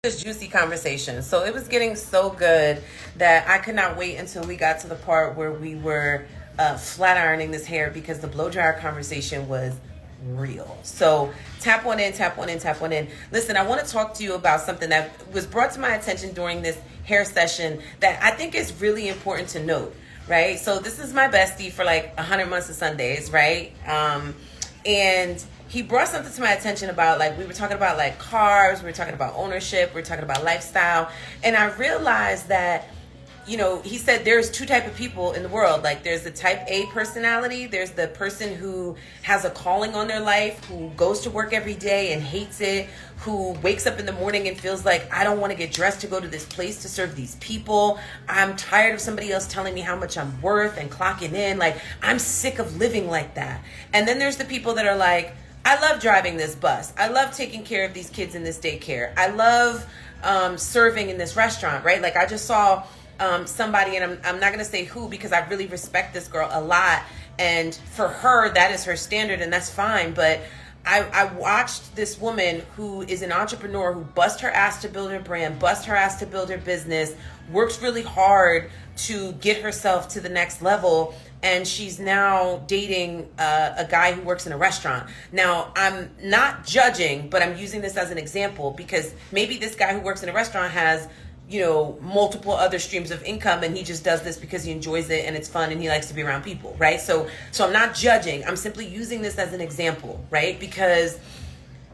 This juicy conversation. So it was getting so good that I could not wait until we got to the part where we were flat ironing this hair because the blow dryer conversation was real. So tap one in, tap one in, tap one in. Listen, I want to talk to you about something that was brought to my attention during this hair session that I think is really important to note, right? So this is my bestie for like 100 months of Sundays, right? And he brought something to my attention about, like, we were talking about like cars, we were talking about ownership, we were talking about lifestyle. And I realized that, you know, he said there's two type of people in the world. Like, there's the type A personality. There's the person who has a calling on their life, who goes to work every day and hates it, who wakes up in the morning and feels like, I don't want to get dressed to go to this place to serve these people. I'm tired of somebody else telling me how much I'm worth and clocking in. Like, I'm sick of living like that. And then there's the people that are like, I love driving this bus. I love taking care of these kids in this daycare. I love serving in this restaurant, right? Like, I just saw somebody, and I'm not going to say who because I really respect this girl a lot. And for her, that is her standard, and that's fine. But I watched this woman who is an entrepreneur who busts her ass to build her brand, busts her ass to build her business, works really hard to get herself to the next level. And she's now dating a guy who works in a restaurant. Now, I'm not judging, but I'm using this as an example because maybe this guy who works in a restaurant has, you know, multiple other streams of income, and he just does this because he enjoys it and it's fun and he likes to be around people, right? So I'm not judging. I'm simply using this as an example, right? Because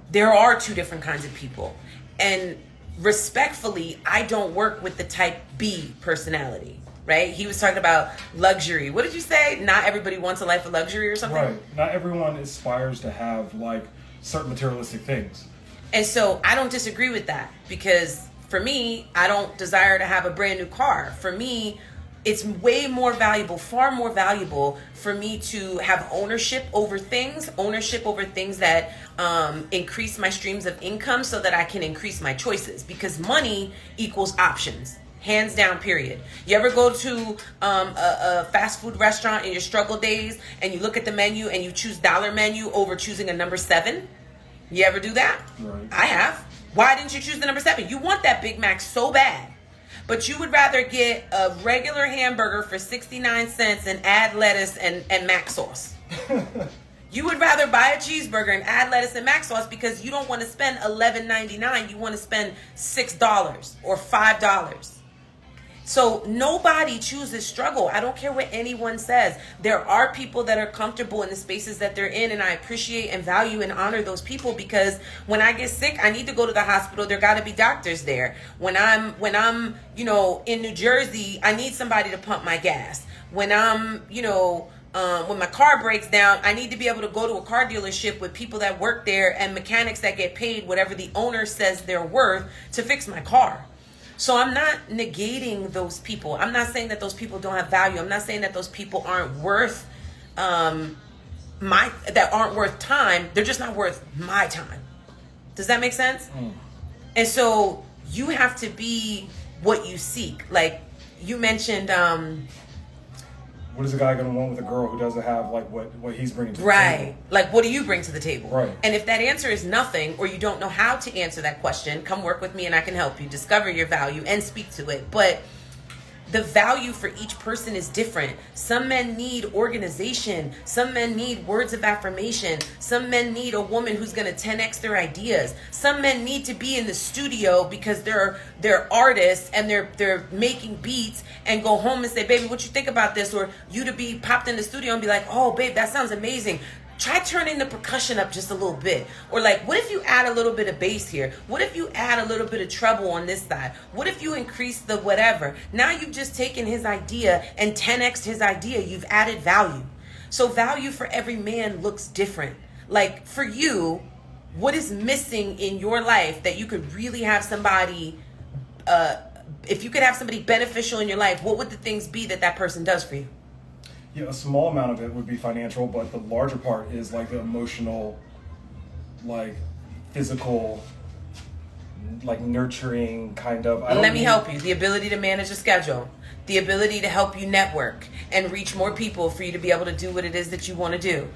there are two different kinds of people. And respectfully, I don't work with the type B personality. Right? He was talking about luxury. What did you say? Not everybody wants a life of luxury or something? Right. Not everyone aspires to have like certain materialistic things. And so I don't disagree with that because for me, I don't desire to have a brand new car. For me, it's way more valuable, far more valuable for me to have ownership over things that increase my streams of income so that I can increase my choices because money equals options. Hands down, period. You ever go to a fast food restaurant in your struggle days and you look at the menu and you choose dollar menu over choosing a number 7? You ever do that? Right. I have. Why didn't you choose the number 7? You want that Big Mac so bad, but you would rather get a regular hamburger for 69 cents and add lettuce and mac sauce. You would rather buy a cheeseburger and add lettuce and mac sauce because you don't want to spend $11.99. You want to spend $6 or $5. So nobody chooses struggle. I don't care what anyone says. There are people that are comfortable in the spaces that they're in, and I appreciate and value and honor those people because when I get sick, I need to go to the hospital. There got to be doctors there. When I'm, you know, in New Jersey, I need somebody to pump my gas. When I'm, you know, when my car breaks down, I need to be able to go to a car dealership with people that work there and mechanics that get paid whatever the owner says they're worth to fix my car. So I'm not negating those people. I'm not saying that those people don't have value. I'm not saying that those people aren't worth that aren't worth time. They're just not worth my time. Does that make sense? And so you have to be what you seek. Like you mentioned what is a guy going to want with a girl who doesn't have like what he's bringing to the right. table? Like, what do you bring to the table? Right. And if that answer is nothing, or you don't know how to answer that question, come work with me and I can help you discover your value and speak to it. But the value for each person is different. Some men need organization. Some men need words of affirmation. Some men need a woman who's going to 10x their ideas. Some men need to be in the studio because they're artists and they're making beats and go home and say, baby, what you think about this? Or you to be popped in the studio and be like, oh, babe, that sounds amazing. Try turning the percussion up just a little bit. Or like, what if you add a little bit of bass here? What if you add a little bit of treble on this side? What if you increase the whatever? Now you've just taken his idea and 10x'd his idea. You've added value. So value for every man looks different. Like for you, what is missing in your life that you could really have somebody, if you could have somebody beneficial in your life, what would the things be that person does for you? Yeah, a small amount of it would be financial, but the larger part is like the emotional, like physical, like nurturing kind of. Let me help you. The ability to manage a schedule, the ability to help you network and reach more people for you to be able to do what it is that you want to do.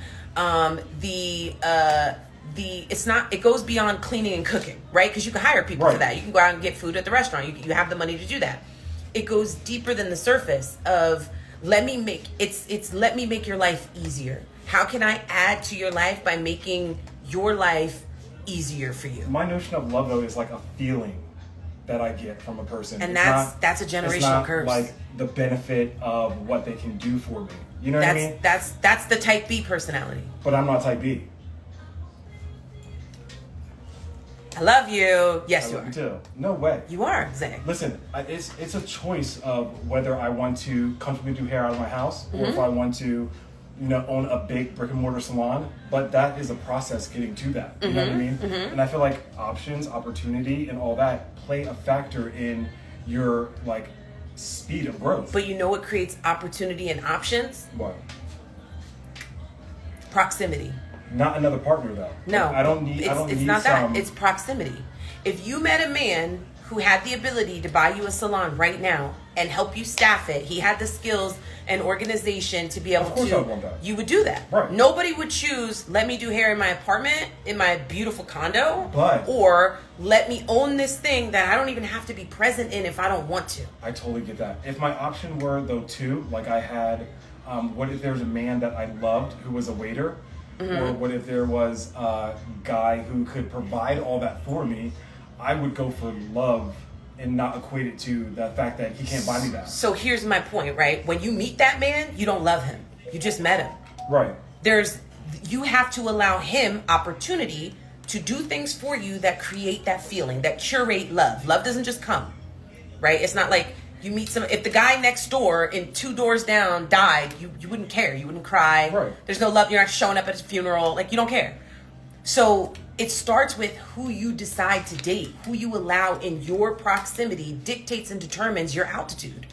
it goes beyond cleaning and cooking, right? Because you can hire people for that. You can go out and get food at the restaurant. You have the money to do that. It goes deeper than the surface of let me make your life easier. How can I add to your life by making your life easier for you? My notion of love, though, is like a feeling that I get from a person. And that's a generational curse. Like the benefit of what they can do for me. You know what I mean? That's the type B personality. But I'm not type B. I love you. Yes, you are. You too. No way. You are, Zach. Listen, it's a choice of whether I want to comfortably do hair out of my house or if I want to, own a big brick and mortar salon. But that is a process getting to that. You know what I mean? And I feel like options, opportunity, and all that play a factor in your speed of growth. But you know what creates opportunity and options? What? Proximity. Not another partner, though. No, I don't need. It's not that. It's proximity. If you met a man who had the ability to buy you a salon right now and help you staff it, he had the skills and organization to be able to. I would want that. You would do that. Right. Nobody would choose, let me do hair in my apartment, in my beautiful condo, but, or let me own this thing that I don't even have to be present in if I don't want to. I totally get that. If my option were, though, too, like I had, what if there was a man that I loved who was a waiter? Or what if there was a guy who could provide all that for me? I would go for love and not equate it to the fact that he can't buy me that. So here's my point, right? When you meet that man, you don't love him. You just met him. Right. You have to allow him opportunity to do things for you that create that feeling, that curate love. Love doesn't just come, right? It's not like you meet if the guy next door and 2 doors down died, you wouldn't care. You wouldn't cry. Right. There's no love. You're not showing up at his funeral. You don't care. So it starts with who you decide to date, who you allow in your proximity dictates and determines your altitude.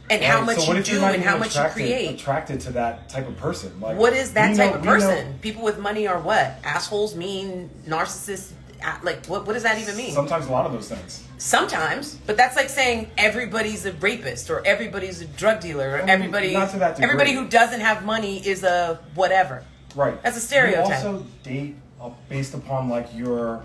And how much you do and how much you create. Attracted to that type of person. What is that type of person? People with money are what? Assholes, mean, narcissists. What does that even mean? Sometimes a lot of those things. Sometimes, but that's like saying everybody's a rapist or everybody's a drug dealer or everybody who doesn't have money is a whatever. Right. That's a stereotype. You also date based upon your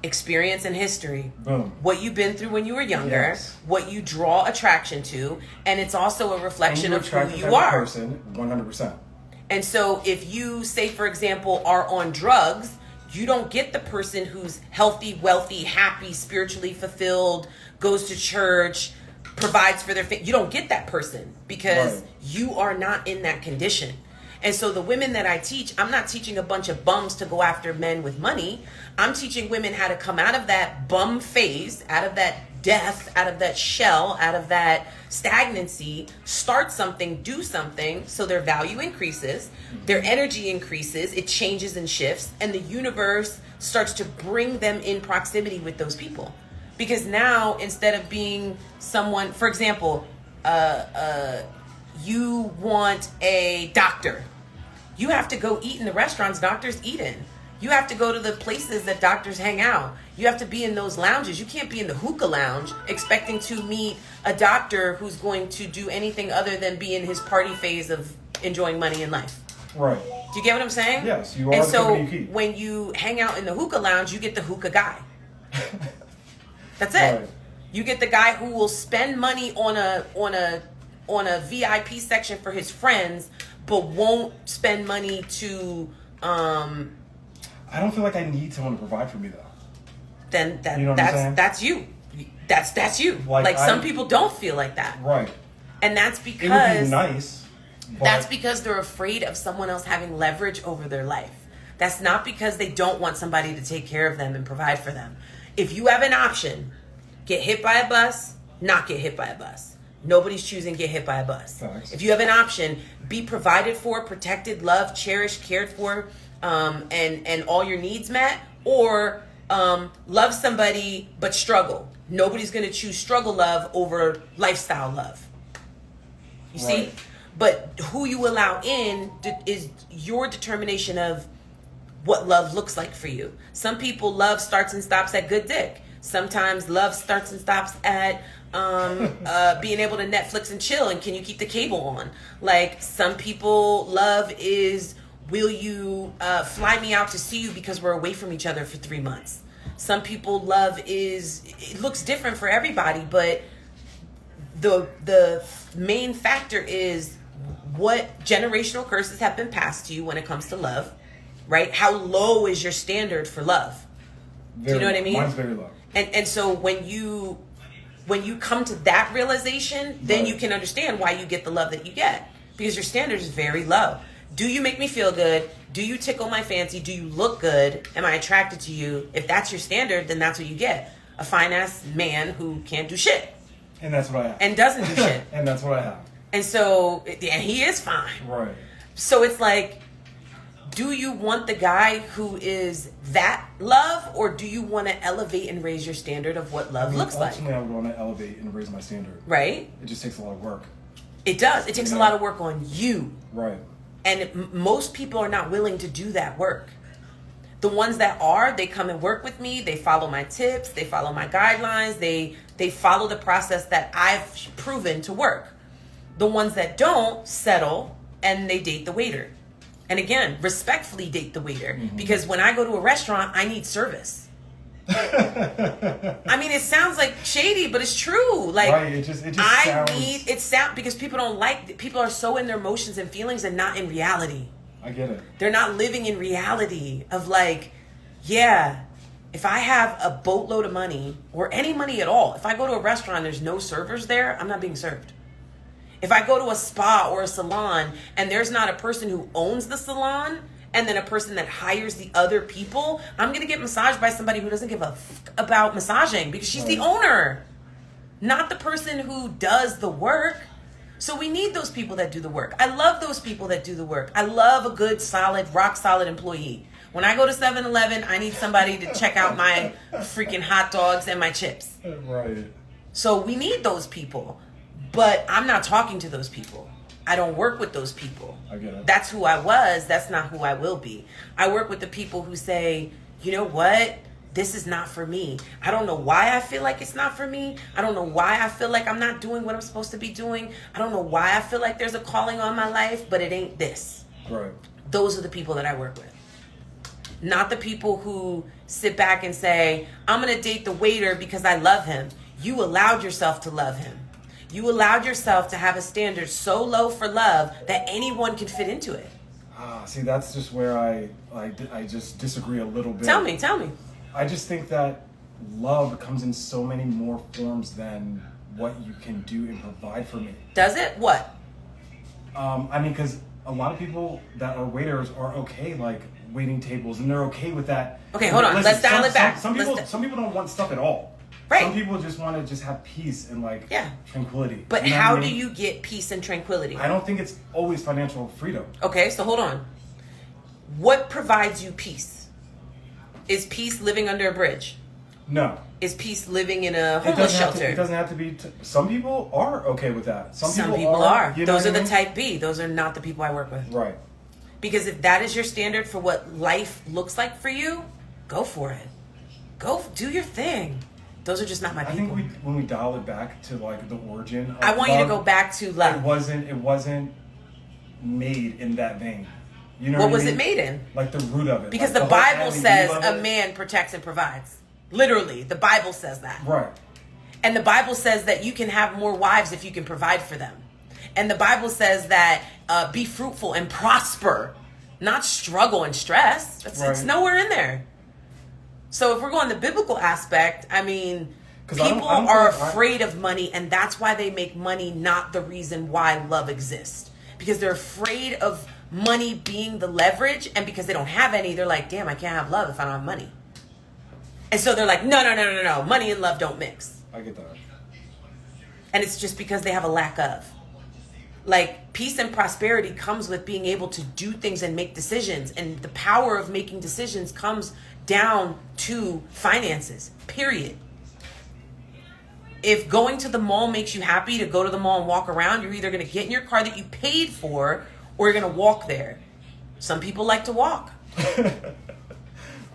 experience and history. Boom. What you've been through when you were younger, what you draw attraction to, and it's also a reflection of who you are. Person, 100%. And so if you say, for example, are on drugs, you don't get the person who's healthy, wealthy, happy, spiritually fulfilled, goes to church, provides for their family. You don't get that person because you are not in that condition. And so the women that I teach, I'm not teaching a bunch of bums to go after men with money. I'm teaching women how to come out of that bum phase, out of that death, out of that shell, out of that stagnancy, start something, do something, so their value increases, their energy increases, it changes and shifts, and the universe starts to bring them in proximity with those people. Because now, instead of being someone, for example, you want a doctor. You have to go eat in the restaurants doctors eat in. You have to go to the places that doctors hang out. You have to be in those lounges. You can't be in the hookah lounge expecting to meet a doctor who's going to do anything other than be in his party phase of enjoying money in life. Right. Do you get what I'm saying? Yes, you are. And so when you hang out in the hookah lounge, you get the hookah guy. That's it. Right. You get the guy who will spend money on a VIP section for his friends, but won't spend money to. I don't feel like I need someone to provide for me though. Then you know that's you. That's you. Like some people don't feel like that. Right. And that's because it would be nice. That's because they're afraid of someone else having leverage over their life. That's not because they don't want somebody to take care of them and provide for them. If you have an option, get hit by a bus, not get hit by a bus. Nobody's choosing get hit by a bus. Thanks. If you have an option, be provided for, protected, loved, cherished, cared for, and all your needs met, or love somebody but struggle. Nobody's going to choose struggle love over lifestyle love. You see? But who you allow in is your determination of what love looks like for you. Some people, love starts and stops at good dick. Sometimes love starts and stops at being able to Netflix and chill, and can you keep the cable on? Like, some people, love is Will you fly me out to see you because we're away from each other for 3 months? Some people it looks different for everybody, but the main factor is what generational curses have been passed to you when it comes to love, right? How low is your standard for love? Do you know what I mean? Mine's very low. And so when you come to that realization, then you can understand why you get the love that you get, because your standard is very low. Do you make me feel good? Do you tickle my fancy? Do you look good? Am I attracted to you? If that's your standard, then that's what you get. A fine ass man who can't do shit. And that's what I have. And doesn't do shit. And that's what I have. And so, and he is fine. Right. So it's like, do you want the guy who is that love, or do you want to elevate and raise your standard of what love looks like? Ultimately, I would want to elevate and raise my standard. Right? It just takes a lot of work. It does. It takes a lot of work on you. Right. And most people are not willing to do that work. The ones that are, they come and work with me. They follow my tips. They follow my guidelines. They follow the process that I've proven to work. The ones that don't settle and they date the waiter. And again, respectfully date the waiter. Mm-hmm. Because when I go to a restaurant, I need service. I mean, it sounds like shady, but it's true. Like, right, it just sounds... because people don't people are so in their emotions and feelings and not in reality. I get it. They're not living in reality of like, yeah, if I have a boatload of money or any money at all, if I go to a restaurant and there's no servers there, I'm not being served. If I go to a spa or a salon and there's not a person who owns the salon and then a person that hires the other people, I'm going to get massaged by somebody who doesn't give a fuck about massaging because she's the owner, not the person who does the work. So we need those people that do the work. I love those people that do the work. I love a good, solid, rock solid employee. When I go to 7-Eleven, I need somebody to check out my freaking hot dogs and my chips. Right. So we need those people. But I'm not talking to those people. I don't work with those people. I get it. That's who I was. That's not who I will be. I work with the people who say, you know what? This is not for me. I don't know why I feel like it's not for me. I don't know why I feel like I'm not doing what I'm supposed to be doing. I don't know why I feel like there's a calling on my life, but it ain't this. Right. Those are the people that I work with. Not the people who sit back and say, I'm going to date the waiter because I love him. You allowed yourself to love him. You allowed yourself to have a standard so low for love that anyone can fit into it. See, that's just where I just disagree a little bit. Tell me. I just think that love comes in so many more forms than what you can do and provide for me. Does it? What? I mean, because a lot of people that are waiters are okay, like, waiting tables, and they're okay with that. Okay, hold on. Listen, let's dial it back. Some people don't want stuff at all. Right. Some people just want to just have peace and tranquility. But you know how what I mean? do you get peace and tranquility? I don't think it's always financial freedom. Okay, so hold on. What provides you peace? Is peace living under a bridge? No. Is peace living in a homeless shelter? It doesn't have to be. Some people are okay with that. Some people are. You know Those are what I the mean? type B. Those are not the people I work with. Right. Because if that is your standard for what life looks like for you, go for it. Go do your thing. Those are just not my people. I think when we dial it back to like the origin of I want love, you to go back to love. It wasn't made in that vein. You know what was I mean? it made in? Like the root of it. Because like the Bible whole says of a it. man protects and provides. Literally, the Bible says that. Right. And the Bible says that you can have more wives if you can provide for them. And the Bible says that be fruitful and prosper, not struggle and stress. It's nowhere in there. So if we're going the biblical aspect, I mean, people are afraid of money, and that's why they make money not the reason why love exists. Because they're afraid of money being the leverage, and because they don't have any, they're like, damn, I can't have love if I don't have money. And so they're like, no, money and love don't mix. I get that. And it's just because they have a lack of. Like, peace and prosperity comes with being able to do things and make decisions. And the power of making decisions comes down to finances, period. If going to the mall makes you happy to go to the mall and walk around, you're either going to get in your car that you paid for or you're going to walk there. Some people like to walk.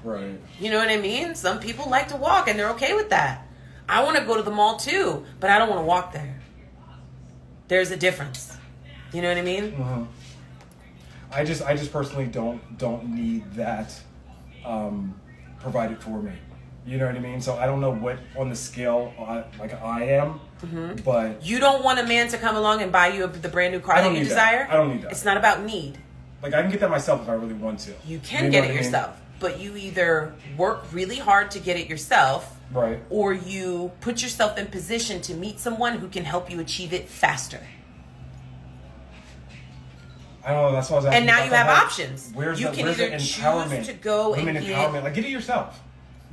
Right. You know what I mean? Some people like to walk and they're okay with that. I want to go to the mall too, but I don't want to walk there. There's a difference. You know what I mean? Uh-huh. I just personally don't need that provided for me. You know what I mean? So I don't know what on the scale I am, but You don't want a man to come along and buy you the brand new car that you desire? I don't need that. It's not about need. Like, I can get that myself if I really want to. You can get it yourself, but you either work really hard to get it yourself, Right. or you put yourself in position to meet someone who can help you achieve it faster. I don't know. That's what I was asking. And now about you the have whole- options. Where's You the, can where's either the choose empowerment? to go and Women get- empowerment. Like, get it yourself.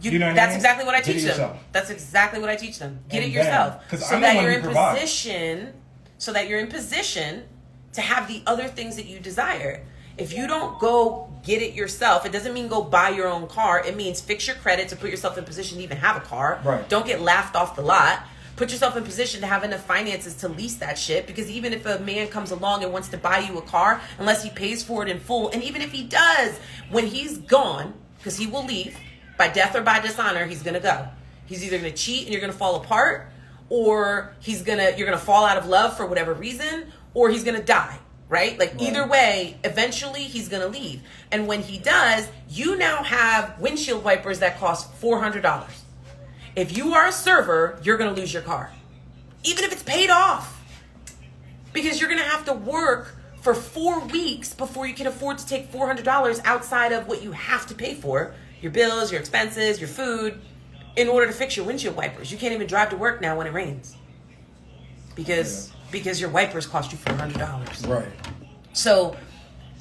You, You know what I that's mean? exactly what I Get it teach them. yourself. That's exactly what I teach them. Get And it then- yourself, 'cause so I'm the that one you're who in provides. position, so that you're in position to have the other things that you desire. If you don't go get it yourself, it doesn't mean go buy your own car. It means fix your credit to put yourself in position to even have a car. Right. Don't get laughed off the lot. Put yourself in position to have enough finances to lease that shit, because even if a man comes along and wants to buy you a car, unless he pays for it in full, and even if he does, when he's gone, because he will leave by death or by dishonor, he's gonna go. He's either gonna cheat and you're gonna fall apart, or you're gonna fall out of love for whatever reason, or he's gonna die. Right? Like, Right. either way, eventually he's gonna leave. And when he does, you now have windshield wipers that cost $400. If you are a server, you're gonna lose your car, even if it's paid off, because you're gonna have to work for 4 weeks before you can afford to take $400 outside of what you have to pay for, your bills, your expenses, your food, in order to fix your windshield wipers. You can't even drive to work now when it rains because your wipers cost you $400. Right. So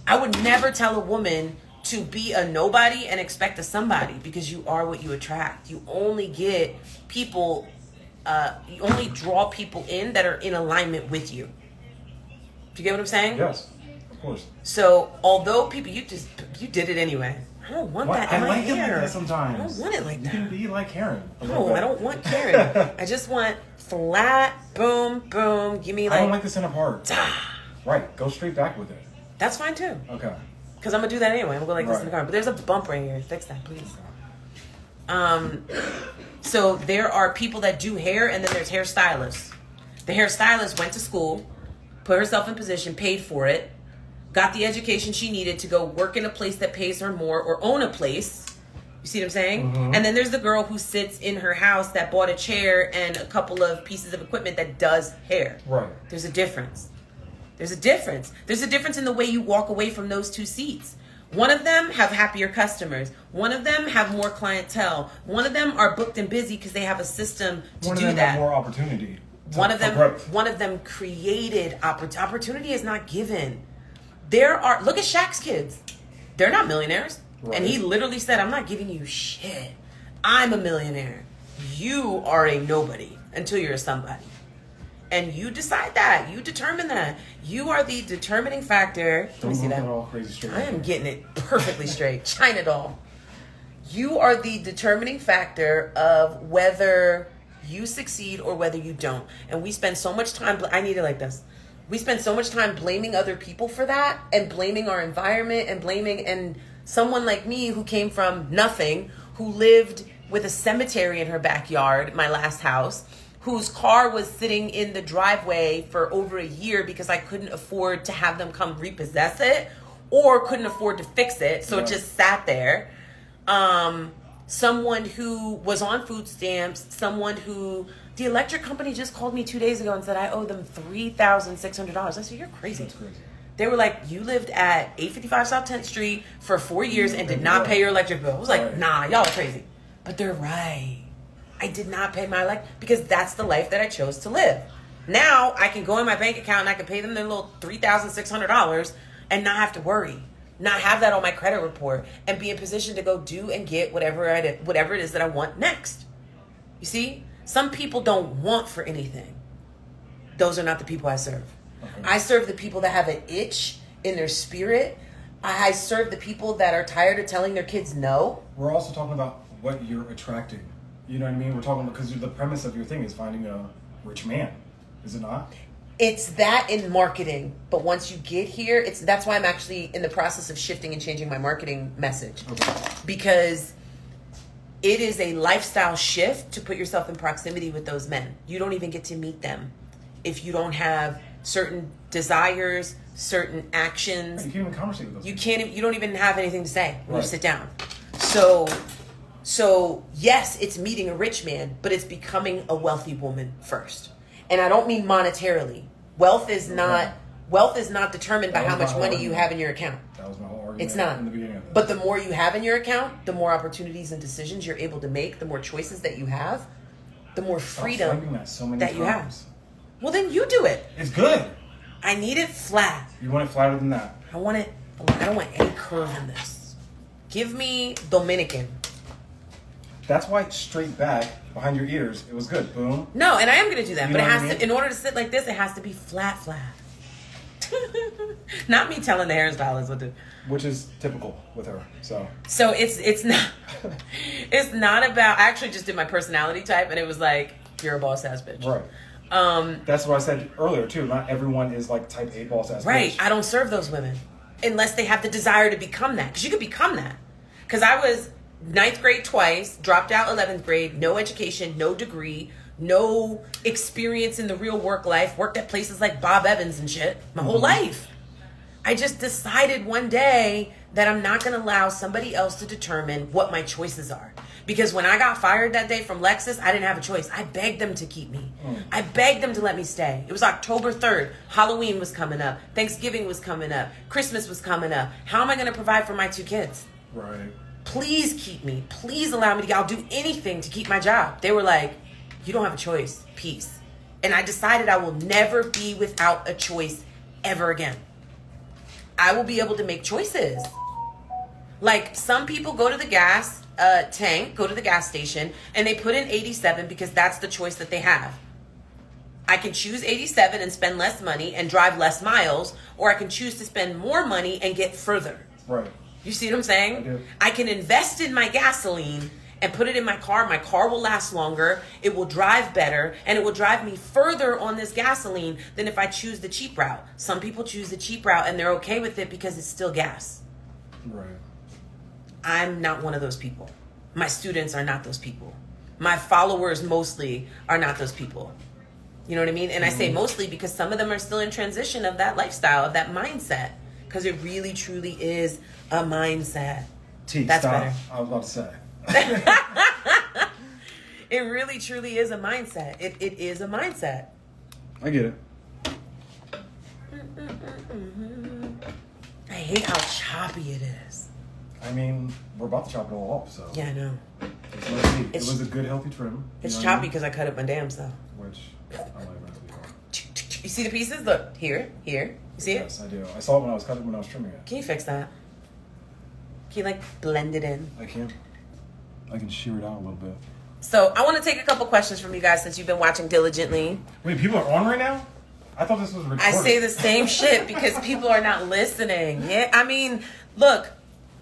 I would never tell a woman to be a nobody and expect a somebody, because you are what you attract. You only get people, you only draw people in that are in alignment with you. Do you get what I'm saying? Yes. Of course. So although people, you did it anyway. I don't want that in I my like it hair. like that sometimes. I don't want it like You that. can be like Karen. No, I don't want Karen. I just want flat, boom, boom. Give me I don't like like the center part. Right. Go straight back with it. that's fine too. Okay. Because I'm gonna do that anyway. I'm gonna go like this in the Right. car. But there's a bump right here. Fix that, please. So there are people that do hair, and then there's hairstylists. The hairstylist went to school, put herself in position, paid for it, got the education she needed to go work in a place that pays her more, or own a place. You see what I'm saying? Mm-hmm. And then there's the girl who sits in her house that bought a chair and a couple of pieces of equipment that does hair. Right. There's a difference. There's a difference. There's a difference in the way you walk away from those two seats. One of them have happier customers. One of them have more clientele. One of them are booked and busy because they have a system to One do of them that. have more opportunity. One of for growth. them created opportunity is not given. Look at Shaq's kids. They're not millionaires. Right. And he literally said, I'm not giving you shit. I'm a millionaire. You are a nobody until you're a somebody. And you decide that. You determine that. You are the determining factor. Let me see Don't that. move it all crazy straight. I am getting it perfectly straight. China doll. You are the determining factor of whether you succeed or whether you don't. And we spend so much time, I need it like this. We spend so much time blaming other people for that, and blaming our environment, and someone like me who came from nothing, who lived with a cemetery in her backyard, my last house, whose car was sitting in the driveway for over a year because I couldn't afford to have them come repossess it, or couldn't afford to fix it. So it just sat there. Someone who was on food stamps, someone who, the electric company just called me 2 days ago and said I owe them $3,600. I said, you're crazy. That's crazy. They were like, you lived at 855 South 10th Street for 4 years and did not pay your electric bill. I was like, Right. nah, y'all are crazy. But they're right. I did not pay my electric, because that's the life that I chose to live. Now I can go in my bank account and I can pay them their little $3,600 and not have to worry. Not have that on my credit report, and be in position to go do and get whatever it is that I want next. You see? Some people don't want for anything. Those are not the people I serve. Okay. I serve the people that have an itch in their spirit. I serve the people that are tired of telling their kids no. We're also talking about what you're attracting. You know what I mean? We're talking about, because the premise of your thing is finding a rich man, is it not? It's that in marketing, but once you get here, that's why I'm actually in the process of shifting and changing my marketing message. Okay. Because it is a lifestyle shift to put yourself in proximity with those men. You don't even get to meet them if you don't have certain desires, certain actions. You can't even conversate with those people. You don't even have anything to say when you Right. sit down. So yes, it's meeting a rich man, but it's becoming a wealthy woman first. And I don't mean monetarily. Wealth is not determined by That how was much my money whole you argument. have in your account. That was my whole argument It's not. in the beginning of this. But the more you have in your account, the more opportunities and decisions you're able to make, the more choices that you have, the more Stop freedom flaming that so many that you have. times. Well, then you do it. It's good. I need it flat. You want it flatter than that. I don't want any curve in this. Give me Dominican. That's why straight back behind your ears, it was good. Boom. No, and I am going to do that. You But it know what has I mean? to, in order to sit like this, it has to be flat. Not me telling the hairstylist what to. Which is typical with her. So It's not about. I actually just did my personality type, and it was like, you're a boss ass bitch. right. That's what I said earlier too. Not everyone is like type A boss ass. Right. bitch. I don't serve those women unless they have the desire to become that. Because you could become that. Because I was 9th grade twice, dropped out 11th grade, no education, no degree, no experience in the real work life, worked at places like Bob Evans and shit my whole life. I just decided one day that I'm not going to allow somebody else to determine what my choices are. Because when I got fired that day from Lexus, I didn't have a choice. I begged them to keep me. I begged them to let me stay. It was October 3rd. Halloween was coming up. Thanksgiving was coming up. Christmas was coming up. How am I going to provide for my 2 kids? Right. Please keep me. Please allow me to. I'll do anything to keep my job. They were like, you don't have a choice. Peace. And I decided I will never be without a choice ever again. I will be able to make choices. Like some people go to the gas tank, go to the gas station, and they put in 87 because that's the choice that they have. I can choose 87 and spend less money and drive less miles, or I can choose to spend more money and get further. Right. You see what I'm saying? I do. I can invest in my gasoline and put it in my car. My car will last longer. It will drive better, and it will drive me further on this gasoline than if I choose the cheap route. Some people choose the cheap route and they're okay with it because it's still gas. Right. I'm not one of those people. My students are not those people. My followers mostly are not those people. You know what I mean? And I say mostly because some of them are still in transition of that lifestyle, of that mindset. Because it really, truly is a mindset. That's Stop. better. I was about to say. It really, truly is a mindset. It is a mindset. I get it. I hate how choppy it is. I mean, we're about to chop it all off, so. Yeah, I know. It's nice to eat. It It's- was a good, healthy trim. It's you know what I choppy mean? because I cut up my dams, though. Which I like that to be fun. You see the pieces? Look, here. You see it? Yes, I do. I saw it when I was trimming it. Can you fix that? Can you, like, blend it in? I can. I can shear it out a little bit. So, I want to take a couple questions from you guys since you've been watching diligently. Wait, people are on right now? I thought this was recorded. I say the same shit because people are not listening. Yeah, I mean, look,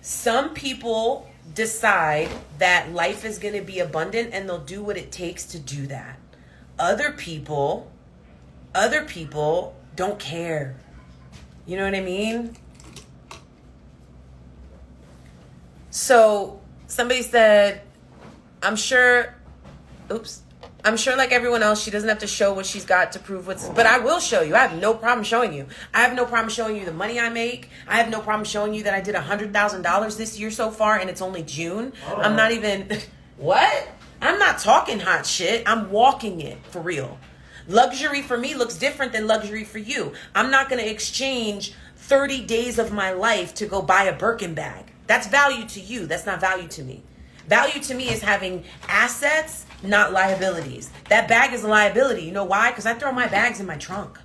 some people decide that life is going to be abundant and they'll do what it takes to do that. Other people don't care. You know what I mean? So, somebody said, I'm sure like everyone else, she doesn't have to show what she's got to prove what's, but I will show you. I have no problem showing you. I have no problem showing you the money I make. I have no problem showing you that I did $100,000 this year so far and it's only June. I'm not even, what? I'm not talking hot shit. I'm walking it for real. Luxury for me looks different than luxury for you. I'm not going to exchange 30 days of my life to go buy a Birkin bag. That's value to you. That's not value to me. Value to me is having assets, not liabilities. That bag is a liability. You know why? Because I throw my bags in my trunk.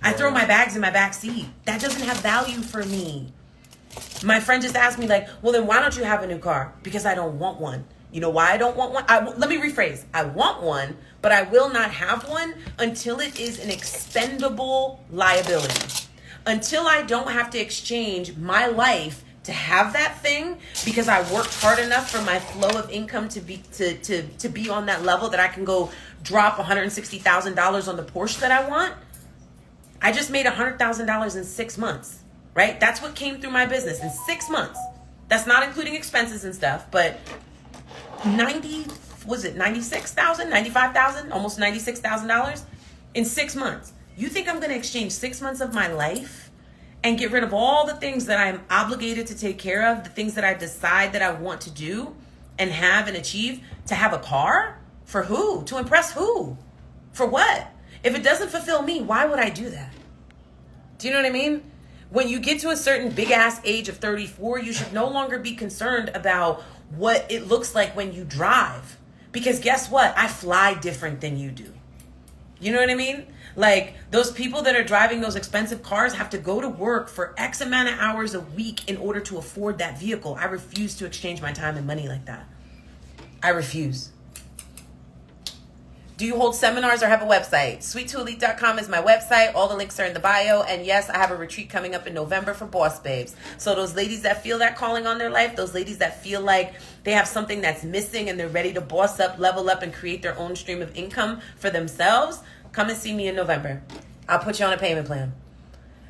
I throw my bags in my back seat. That doesn't have value for me. My friend just asked me like, well, then why don't you have a new car? Because I don't want one. You know why I don't want one? Let me rephrase. I want one, but I will not have one until it is an expendable liability. Until I don't have to exchange my life to have that thing because I worked hard enough for my flow of income to be on that level that I can go drop $160,000 on the Porsche that I want. I just made $100,000 in 6 months, right? That's what came through my business in 6 months. That's not including expenses and stuff, but $96,000, $95,000, almost $96,000 in 6 months. You think I'm going to exchange 6 months of my life and get rid of all the things that I'm obligated to take care of, the things that I decide that I want to do and have and achieve, to have a car? For who? To impress who? For what? If it doesn't fulfill me, why would I do that? Do you know what I mean? When you get to a certain big ass age of 34, you should no longer be concerned about what it looks like when you drive. Because guess what? I fly different than you do. You know what I mean? Like, those people that are driving those expensive cars have to go to work for X amount of hours a week in order to afford that vehicle. I refuse to exchange my time and money like that. I refuse. Do you hold seminars or have a website? Sweet2Elite.com is my website. All the links are in the bio. And yes, I have a retreat coming up in November for boss babes. So those ladies that feel that calling on their life, those ladies that feel like they have something that's missing and they're ready to boss up, level up, and create their own stream of income for themselves, come and see me in November. I'll put you on a payment plan.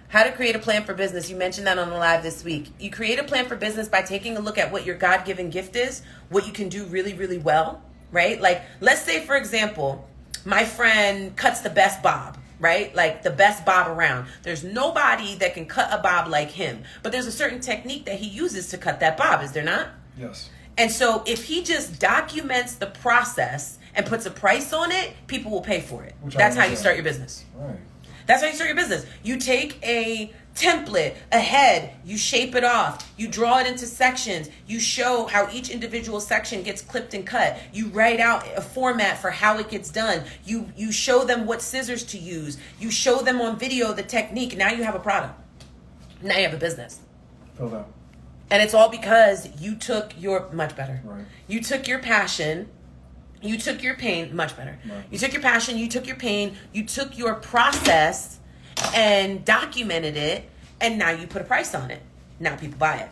How to create a plan for business. You mentioned that on the live this week. You create a plan for business by taking a look at what your God-given gift is, what you can do really, really well, right? Like, let's say, for example, my friend cuts the best bob, right? Like the best bob around. There's nobody that can cut a bob like him, but there's a certain technique that he uses to cut that bob, is there not? Yes. And so if he just documents the process and puts a price on it, people will pay for it. That's how you start your business. Right. That's how you start your business. You take a template, a head, you shape it off, you draw it into sections, you show how each individual section gets clipped and cut, you write out a format for how it gets done, you show them what scissors to use, you show them on video the technique. Now you have a product. Now you have a business. Feel that. And it's all because you took your, much better. Right. You took your passion, you took your pain, much better. Right. You took your passion, you took your pain, you took your process and documented it, and now you put a price on it. Now people buy it.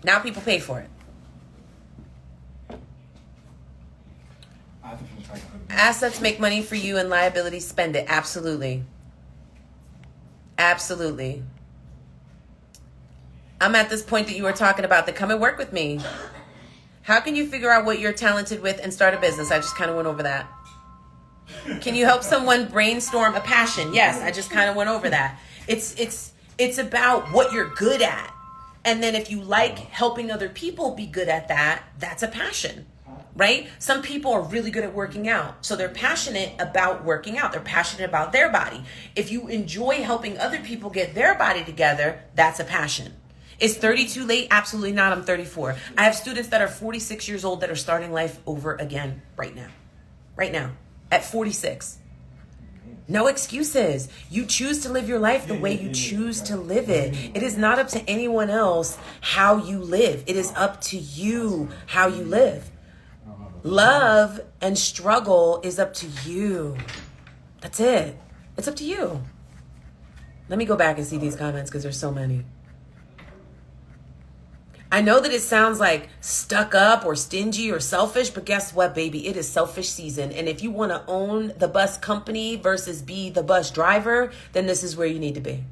Now people pay for it. I have to finish my code. Assets make money for you and liabilities spend it. Absolutely. Absolutely. I'm at this point that you were talking about, that come and work with me. How can you figure out what you're talented with and start a business? I just kind of went over that. Can you help someone brainstorm a passion? Yes, I just kind of went over that. It's about what you're good at. And then if you like helping other people be good at that, that's a passion, right? Some people are really good at working out. So they're passionate about working out. They're passionate about their body. If you enjoy helping other people get their body together, that's a passion. Is 30 too late? Absolutely not. I'm 34. I have students that are 46 years old that are starting life over again right now. Right now. At 46. No excuses. You choose to live your life the way you choose to live it. It is not up to anyone else how you live. It is up to you how you live. Love and struggle is up to you. That's it. It's up to you. Let me go back and see these comments because there's so many. I know that it sounds like stuck up or stingy or selfish, but guess what, baby? It is selfish season. And if you want to own the bus company versus be the bus driver, then this is where you need to be.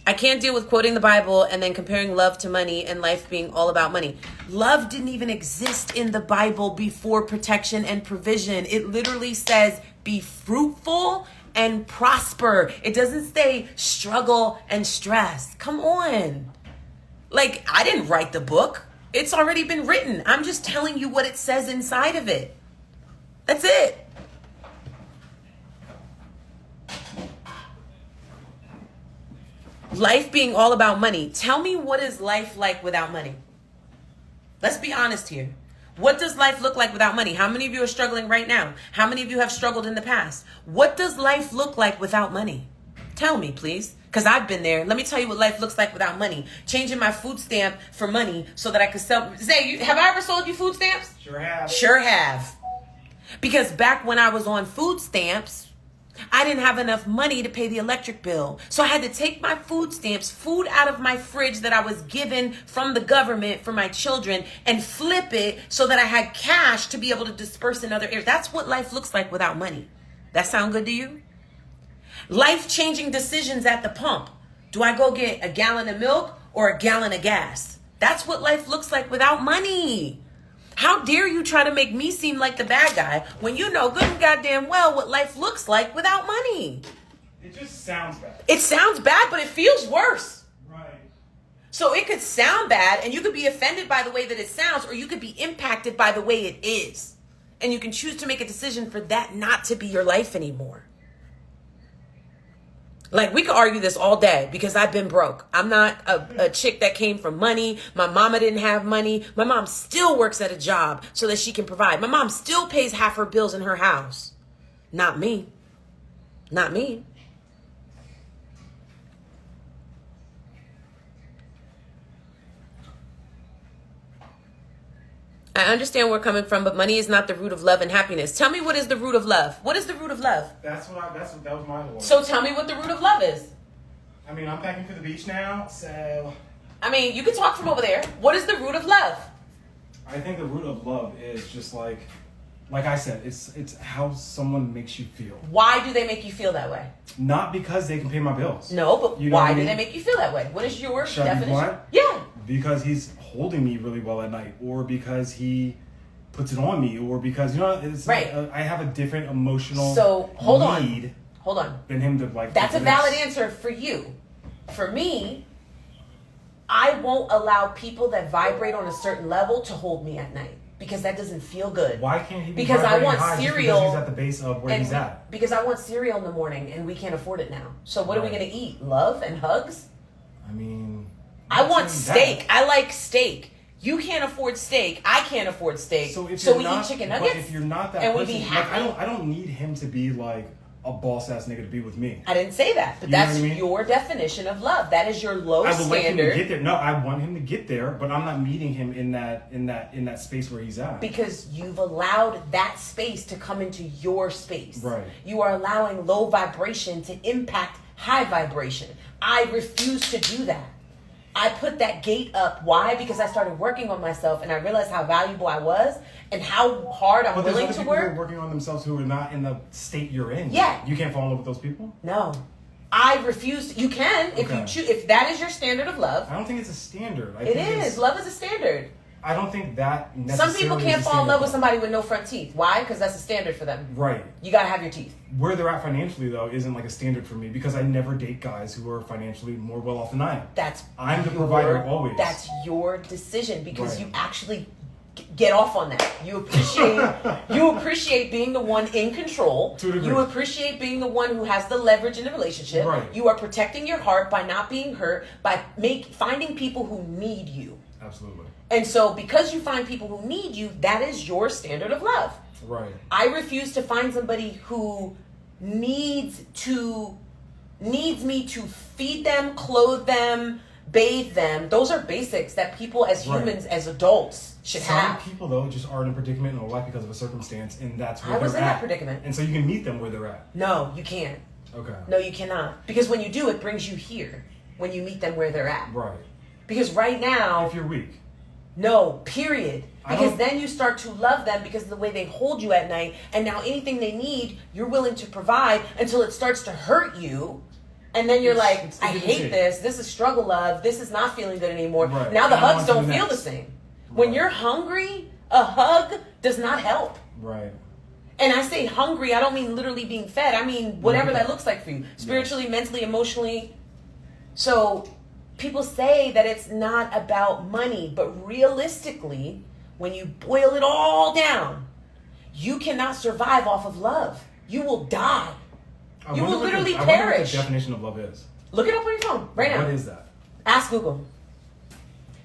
I can't deal with quoting the Bible and then comparing love to money and life being all about money. Love didn't even exist in the Bible before protection and provision. It literally says, be fruitful and prosper. It doesn't say struggle and stress. Come on. Like, I didn't write the book. It's already been written. I'm just telling you what it says inside of it. That's it. Life being all about money. Tell me, what is life like without money? Let's be honest here. What does life look like without money? How many of you are struggling right now? How many of you have struggled in the past? What does life look like without money? Tell me, please. Because I've been there. Let me tell you what life looks like without money. Changing my food stamp for money so that I could sell. Zay, have I ever sold you food stamps? Sure have. Sure have. Because back when I was on food stamps, I didn't have enough money to pay the electric bill. So I had to take my food stamps, food out of my fridge that I was given from the government for my children, and flip it so that I had cash to be able to disperse in other areas. That's what life looks like without money. That sound good to you? Life-changing decisions at the pump. Do I go get a gallon of milk or a gallon of gas? That's what life looks like without money. How dare you try to make me seem like the bad guy when you know good and goddamn well what life looks like without money? It just sounds bad. It sounds bad, but it feels worse. Right. So it could sound bad, and you could be offended by the way that it sounds, or you could be impacted by the way it is. And you can choose to make a decision for that not to be your life anymore. Like, we could argue this all day because I've been broke. I'm not a chick that came from money. My mama didn't have money. My mom still works at a job so that she can provide. My mom still pays half her bills in her house. Not me. Not me. I understand where we're coming from, but money is not the root of love and happiness. Tell me, what is the root of love? What is the root of love? That was my one. So tell me what the root of love is. I mean, I'm packing for the beach now, so I mean, you can talk from over there. What is the root of love? I think the root of love is just like I said, it's how someone makes you feel. Why do they make you feel that way? Not because they can pay my bills. No, but You know why what I do mean? they make you feel that way? What is your Should I be definition? blunt? Yeah. Because he's holding me really well at night, or because he puts it on me, or because it's Right. I have a different emotional So hold need on. than him to like. That's a do valid this. answer for you. For me, I won't allow people that vibrate on a certain level to hold me at night because that doesn't feel good. Why can't he? Be Because I vibrating want high just cereal. because he's at the base of where he's at. Because I want cereal in the morning and we can't afford it now. So what are we Right. going to eat? Love and hugs? I mean, I not want saying steak. that. I like steak. You can't afford steak. I can't afford steak. So if so you're we not, eat chicken but nuggets. if you're not that and we person, be like, happy. I don't need him to be like a boss ass nigga to be with me. I didn't say that, but You know that's what I mean? your definition of love. That is your low I would like him to standard. get there. No, I want him to get there, but I'm not meeting him in that space where he's at. Because you've allowed that space to come into your space. Right. You are allowing low vibration to impact high vibration. I refuse to do that. I put that gate up. Why? Because I started working on myself and I realized how valuable I was and how hard I'm But there's willing other to people who are work. working on themselves who are not in the state you're in. Yeah. You can't fall in love with those people? No. I refuse. You can if Okay. you choose. If that is your standard of love, I don't think it's a standard. it is. Love is a standard. I don't think that Some necessarily people is can't a fall in standard love with somebody with no front teeth. Why? Because that's a standard for them. Right. You gotta have your teeth. Where they're at financially, though, isn't like a standard for me because I never date guys who are financially more well off than I am. I'm the provider always. That's your decision because Right. you actually get off on that. You appreciate being the one in control. To a degree. You appreciate being the one who has the leverage in the relationship. Right. You are protecting your heart by not being hurt, by finding people who need you. Absolutely. And so because you find people who need you, that is your standard of love. Right. I refuse to find somebody who needs me to feed them, clothe them, bathe them. Those are basics that people as Right. humans, as adults, should Some have. people, though, just are in a predicament in their life because of a circumstance, and that's where I was they're in at. that predicament. And so you can meet them where they're at. No, you can't. Okay. No, you cannot. Because when you do, it brings you here. When you meet them where they're at. Right. Because right now, If you're weak. no, period. I Because don't- then you start to love them because of the way they hold you at night. And now anything they need, you're willing to provide until it starts to hurt you. And then you're like, it's I give and hate take. this. This is struggle love. This is not feeling good anymore. Right. Now the And I hugs want to don't do feel the next. same. When Right. you're hungry, a hug does not help. Right. And I say hungry, I don't mean literally being fed. I mean whatever Yeah. that looks like for you. Spiritually, mentally, emotionally. So people say that it's not about money, but realistically, when you boil it all down, you cannot survive off of love. You will die. You will literally I wonder what perish. the definition of love is. Look it up on your phone right now. What is that? Ask Google.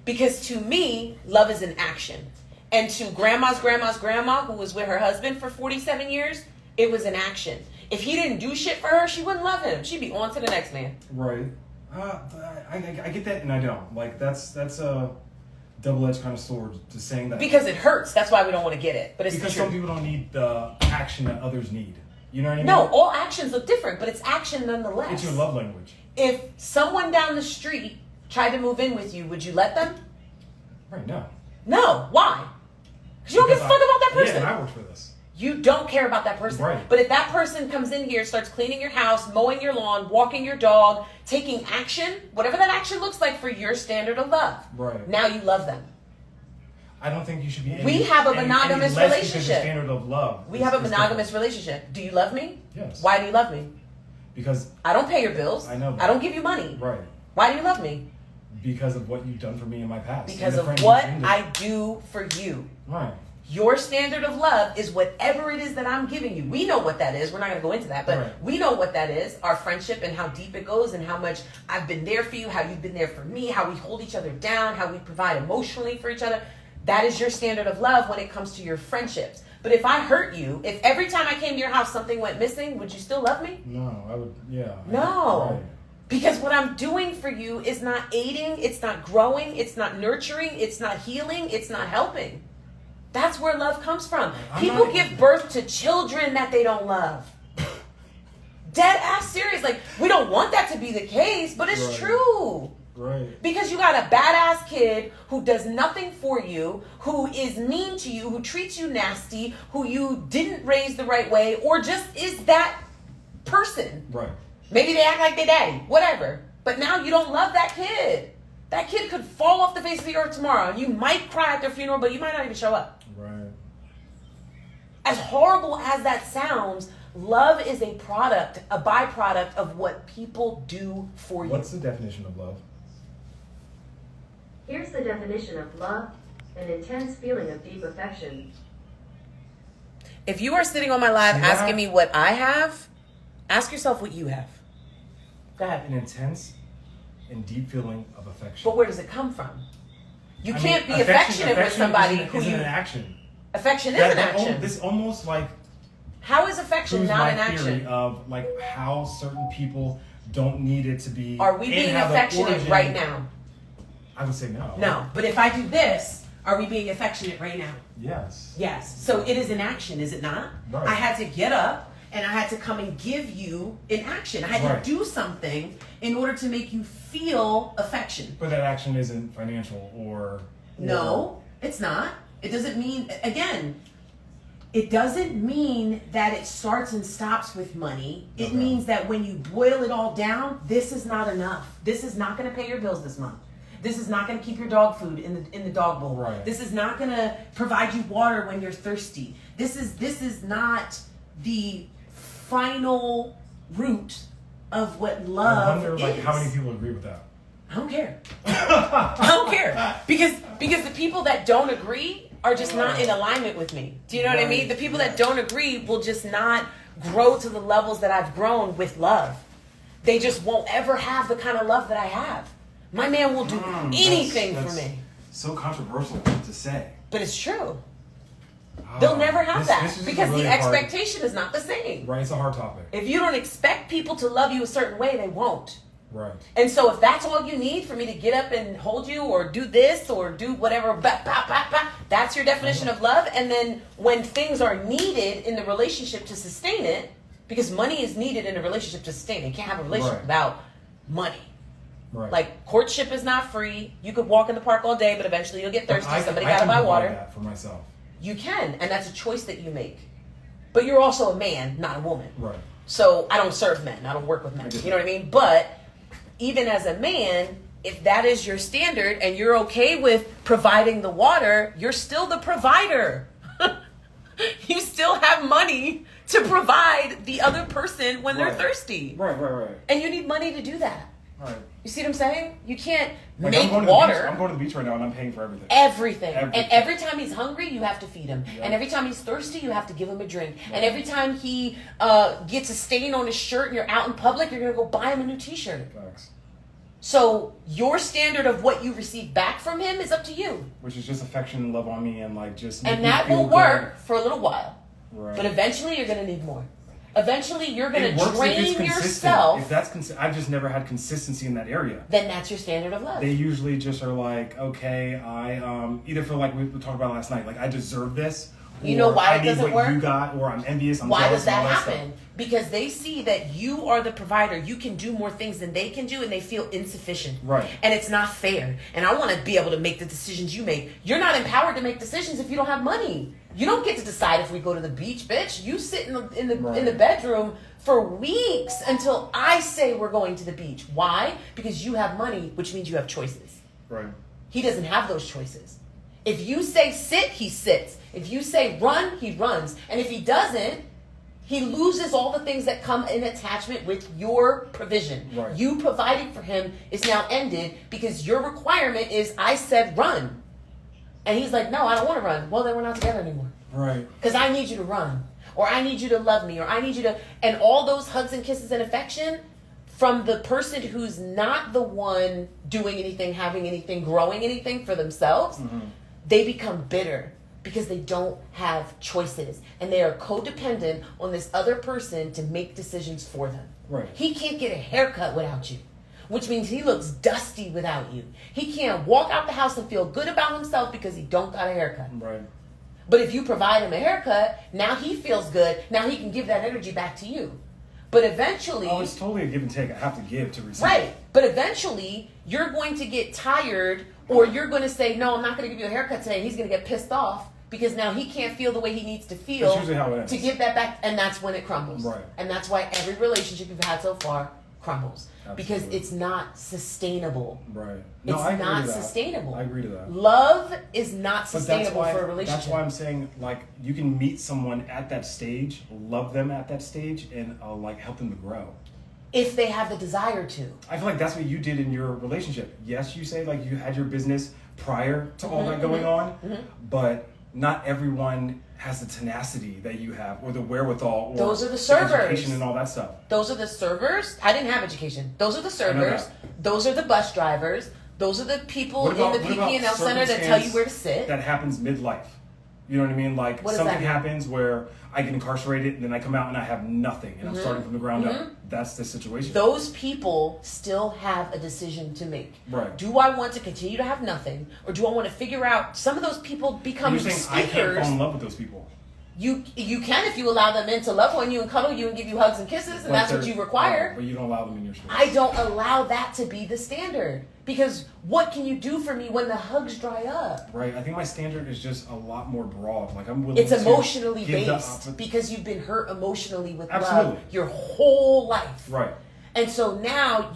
Because to me, love is an action. And to grandma's grandma, who was with her husband for 47 years, it was an action. If he didn't do shit for her, she wouldn't love him. She'd be on to the next man. Right. I get that, and I don't. Like that's a double-edged kind of sword to saying that. Because it hurts. That's why we don't want to get it. But it's Because the some truth. people don't need the action that others need. You know what I mean? No, all actions look different, but it's action nonetheless. It's your love language. If someone down the street tried to move in with you, would you let them? Right, no. No. Why? Because you don't give a fuck about that person. Yeah, and I worked for this. You don't care about that person. Right. But if that person comes in here, starts cleaning your house, mowing your lawn, walking your dog, taking action, whatever that action looks like for your standard of love, Right. now you love them. I don't think you should be. We have a any monogamous less because relationship. your standard of love. We have a monogamous relationship. Do you love me? Yes. Why do you love me? Because I don't pay your bills. I know. I don't give you money. Right. Why do you love me? Because of what you've done for me in my past. Because and the of friends what you've been I do for you. Right. Your standard of love is whatever it is that I'm giving you. We know what that is. We're not going to go into that, but Right. we know what that is. Our friendship and how deep it goes and how much I've been there for you, how you've been there for me, how we hold each other down, how we provide emotionally for each other. That is your standard of love when it comes to your friendships. But if I hurt you, if every time I came to your house something went missing, would you still love me? No, I would. Yeah. No. Right. Because what I'm doing for you is not aiding, it's not growing, it's not nurturing, it's not healing, it's not helping. That's where love comes from. People give birth to children that they don't love. Dead ass serious. Like, we don't want that to be the case, but it's Right. true. Right. Because you got a badass kid who does nothing for you, who is mean to you, who treats you nasty, who you didn't raise the right way, or just is that person. Right. Maybe they act like they daddy, whatever. But now you don't love that kid. That kid could fall off the face of the earth tomorrow. And you might cry at their funeral, but you might not even show up. Right. As horrible as that sounds, love is a product, a byproduct of what people do for you. What's the definition of love? Here's the definition of love: an intense feeling of deep affection. If you are sitting on my live See that? asking me what I have, ask yourself what you have. Go ahead. An intense and deep feeling of affection. But where does it come from? You I can't mean, be affectionate with somebody isn't, who isn't you... an action. Affection is an That- action. This almost like How is affection proves not my an theory action? of like how certain people don't need it to be. Are we and being have an affectionate origin. right now? I would say no. No. But if I do this, are we being affectionate right now? Yes. Yes. So it is an action, is it not? Right. I had to get up and I had to come and give you an action. I had Right. to do something in order to make you feel affection. But that action isn't financial or. No, it's not. It doesn't mean, again, it doesn't mean that it starts and stops with money. It Okay. means that when you boil it all down, this is not enough. This is not going to pay your bills this month. This is not going to keep your dog food in the dog bowl. Right. This is not going to provide you water when you're thirsty. This is not the final root of what love I wonder like is. how many people agree with that. I don't care. I don't care because the people that don't agree are just not in alignment with me. Do you know what I mean? Right. The people that don't agree will just not grow to the levels that I've grown with love. They just won't ever have the kind of love that I have. My man will do anything That's for me, So controversial to say. but it's true. They'll never have This that is because really the hard- expectation is not the same. Right, it's a hard topic. If you don't expect people to love you a certain way, they won't. Right. And so if that's all you need for me to get up and hold you or do this or do whatever, that's your definition of love. And then when things are needed in the relationship to sustain it, because money is needed in a relationship to sustain it. You can't have a relationship Right. without money. Right. Like courtship is not free. You could walk in the park all day, but eventually you'll get thirsty. Somebody got to can buy provide water. that for myself. You can, and that's a choice that you make. But you're also a man, not a woman. Right. So I don't serve men. I don't work with men. I get You know what I mean? But even as a man, if that is your standard and you're okay with providing the water, you're still the provider. You still have money to provide the other person when they're Right. thirsty. Right. And you need money to do that. Right. You see what I'm saying? You can't Like, make I'm going to water. The beach. I'm going to the beach right now and I'm paying for everything. Everything. And Everything. every time he's hungry, you have to feed him. Yeah. And every time he's thirsty, you have to give him a drink. Yeah. And every time he gets a stain on his shirt and you're out in public, you're going to go buy him a new t-shirt. Facts. So your standard of what you receive back from him is up to you. Which is just affection and love on me and like just make And me that feel will good. work for a little while. Right. But eventually you're going to need more. Eventually you're going It to works if it's drain consistent. yourself. If that's I've just never had consistency in that area. Then that's your standard of love. They usually just are like, okay, I either feel like we talked about last night, like I deserve this. You know or why I it need doesn't what work? you got, or I'm envious. I'm Why jealous, does that and all stuff. happen? Because they see that you are the provider. You can do more things than they can do, and they feel insufficient. Right. And it's not fair. And I want to be able to make the decisions you make. You're not empowered to make decisions if you don't have money. You don't get to decide if we go to the beach, bitch. You sit in the Right. bedroom for weeks until I say we're going to the beach. Why? Because you have money, which means you have choices. Right. He doesn't have those choices. If you say sit, he sits. If you say run, he runs. And if he doesn't, he loses all the things that come in attachment with your provision. Right. You providing for him is now ended because your requirement is, I said run. And he's like, no, I don't want to run. Well, then we're not together anymore. Right. Because I need you to run. Or I need you to love me. Or I need you to... And all those hugs and kisses and affection from the person who's not the one doing anything, having anything, growing anything for themselves, they become bitter because they don't have choices. And they are codependent on this other person to make decisions for them. Right. He can't get a haircut without you, which means he looks dusty without you. He can't walk out the house and feel good about himself because he don't got a haircut. Right. But if you provide him a haircut, now he feels good. Now he can give that energy back to you. But eventually... Oh, it's totally a give and take. I have to give to receive. Right. But eventually, you're going to get tired, or you're going to say, no, I'm not going to give you a haircut today. And he's going to get pissed off because now he can't feel the way he needs to feel. That's usually how it ends. To give that back. And that's when it crumbles. Right. And that's why every relationship you've had so far crumbles. Because Absolutely. it's not sustainable. Right. It's I agree not to that. sustainable. I agree to that. Love is not But sustainable for a relationship. That's why I'm saying, like, you can meet someone at that stage, love them at that stage, and like help them to grow. If they have the desire to. I feel like that's what you did in your relationship. Yes, you say like you had your business prior to all that going on, but not everyone has the tenacity that you have, or the wherewithal, or Those are the servers. education and all that stuff. Those are the servers. I didn't have education. Those are the servers. Those are the bus drivers. Those are the people in the PP&L center that tell you where to sit. That happens midlife. You know what I mean? Like What does something that mean? happens where I get incarcerated and then I come out and I have nothing and I'm starting from the ground up. That's the situation. Those people still have a decision to make. Right. Do I want to continue to have nothing, or do I want to figure out? Some of those people become And you're saying I can't speakers. fall in love with those people. You can if you allow them in to love on you and cuddle you and give you hugs and kisses, and that's what you require. But you don't allow them in your space. I don't allow that to be the standard, because what can you do for me when the hugs dry up? Right. I think my standard is just a lot more broad. Like I'm willing It's to emotionally give based because you've been hurt emotionally with Absolutely. love your whole life. Right. And so now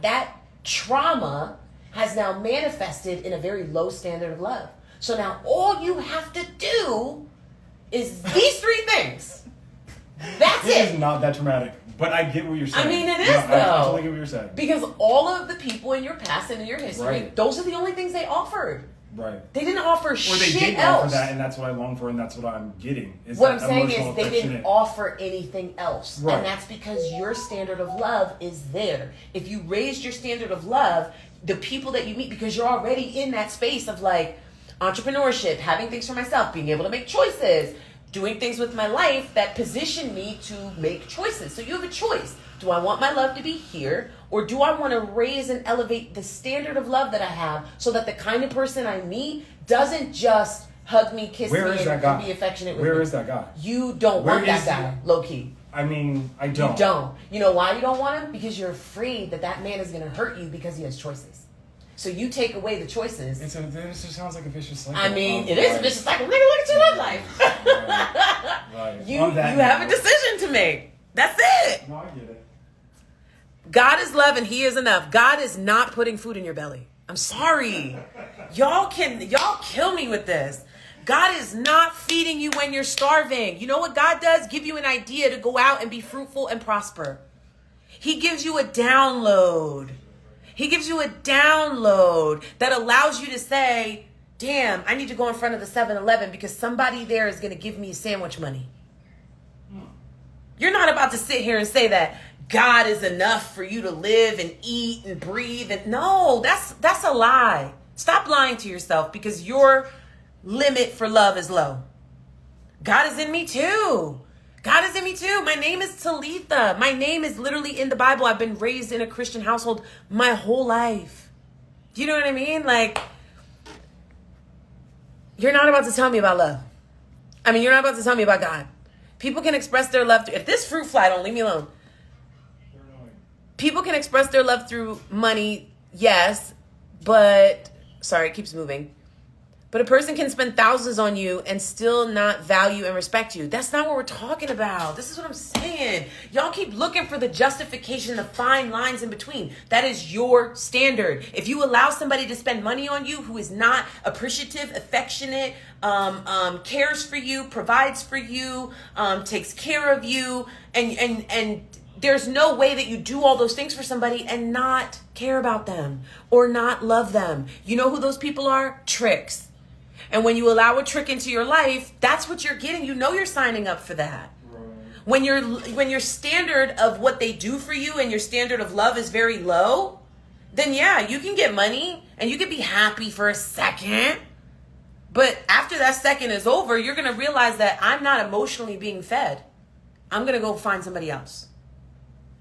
that trauma has now manifested in a very low standard of love. So now all you have to do is these three things. That's It is it. not that traumatic, but I get what you're saying. I mean, it is, I though. totally get what you're saying. Because all of the people in your past and in your history, Right. those are the only things they offered. Right. They didn't offer Or they shit did else. offer that, and that's what I long for, and that's what I'm getting. Is What I'm that saying emotional, is they didn't affectionate- offer anything else. Right. And that's because your standard of love is there. If you raised your standard of love, the people that you meet, because you're already in that space of like entrepreneurship, having things for myself, being able to make choices, doing things with my life that position me to make choices. So you have a choice. Do I want my love to be here, or do I want to raise and elevate the standard of love that I have so that the kind of person I meet doesn't just hug me, kiss Where me, is that and guy? be affectionate with me? Where is that guy? You don't Where want that is guy, he? low key. I mean, I don't. You don't. You know why you don't want him? Because you're afraid that that man is going to hurt you because he has choices. So you take away the choices. This just sounds like a vicious cycle. I mean, it Right. is a vicious cycle. Nigga, look at your love life. Right. You On that have a note- decision to make. That's it. No, I get it. God is love and he is enough. God is not putting food in your belly. I'm sorry. Y'all kill me with this. God is not feeding you when you're starving. You know what God does? Give you an idea to go out and be fruitful and prosper. He gives you a download. He gives you a download that allows you to say, damn, I need to go in front of the 7-Eleven because somebody there is going to give me sandwich money. You're not about to sit here and say that God is enough for you to live and eat and breathe. And no, that's a lie. Stop lying to yourself because your limit for love is low. God is in me too. God is in me too. My name is Talitha. My name is literally in the Bible. I've been raised in a Christian household my whole life. Do you know what I mean? Like, you're not about to tell me about love. I mean, you're not about to tell me about God. People can express their love through, if this fruit fly don't leave me alone. People can express their love through money, yes, but, sorry, it keeps moving. But a person can spend thousands on you and still not value and respect you. That's not what we're talking about. This is what I'm saying. Y'all keep looking for the justification, the fine lines in between. That is your standard. If you allow somebody to spend money on you who is not appreciative, affectionate, cares for you, provides for you, takes care of you, and there's no way that you do all those things for somebody and not care about them or not love them. You know who those people are? Tricks. And when you allow a trick into your life, that's what you're getting. You know you're signing up for that. Right. When your standard of what they do for you and your standard of love is very low, then yeah, you can get money and you can be happy for a second. But after that second is over, you're going to realize that I'm not emotionally being fed. I'm going to go find somebody else.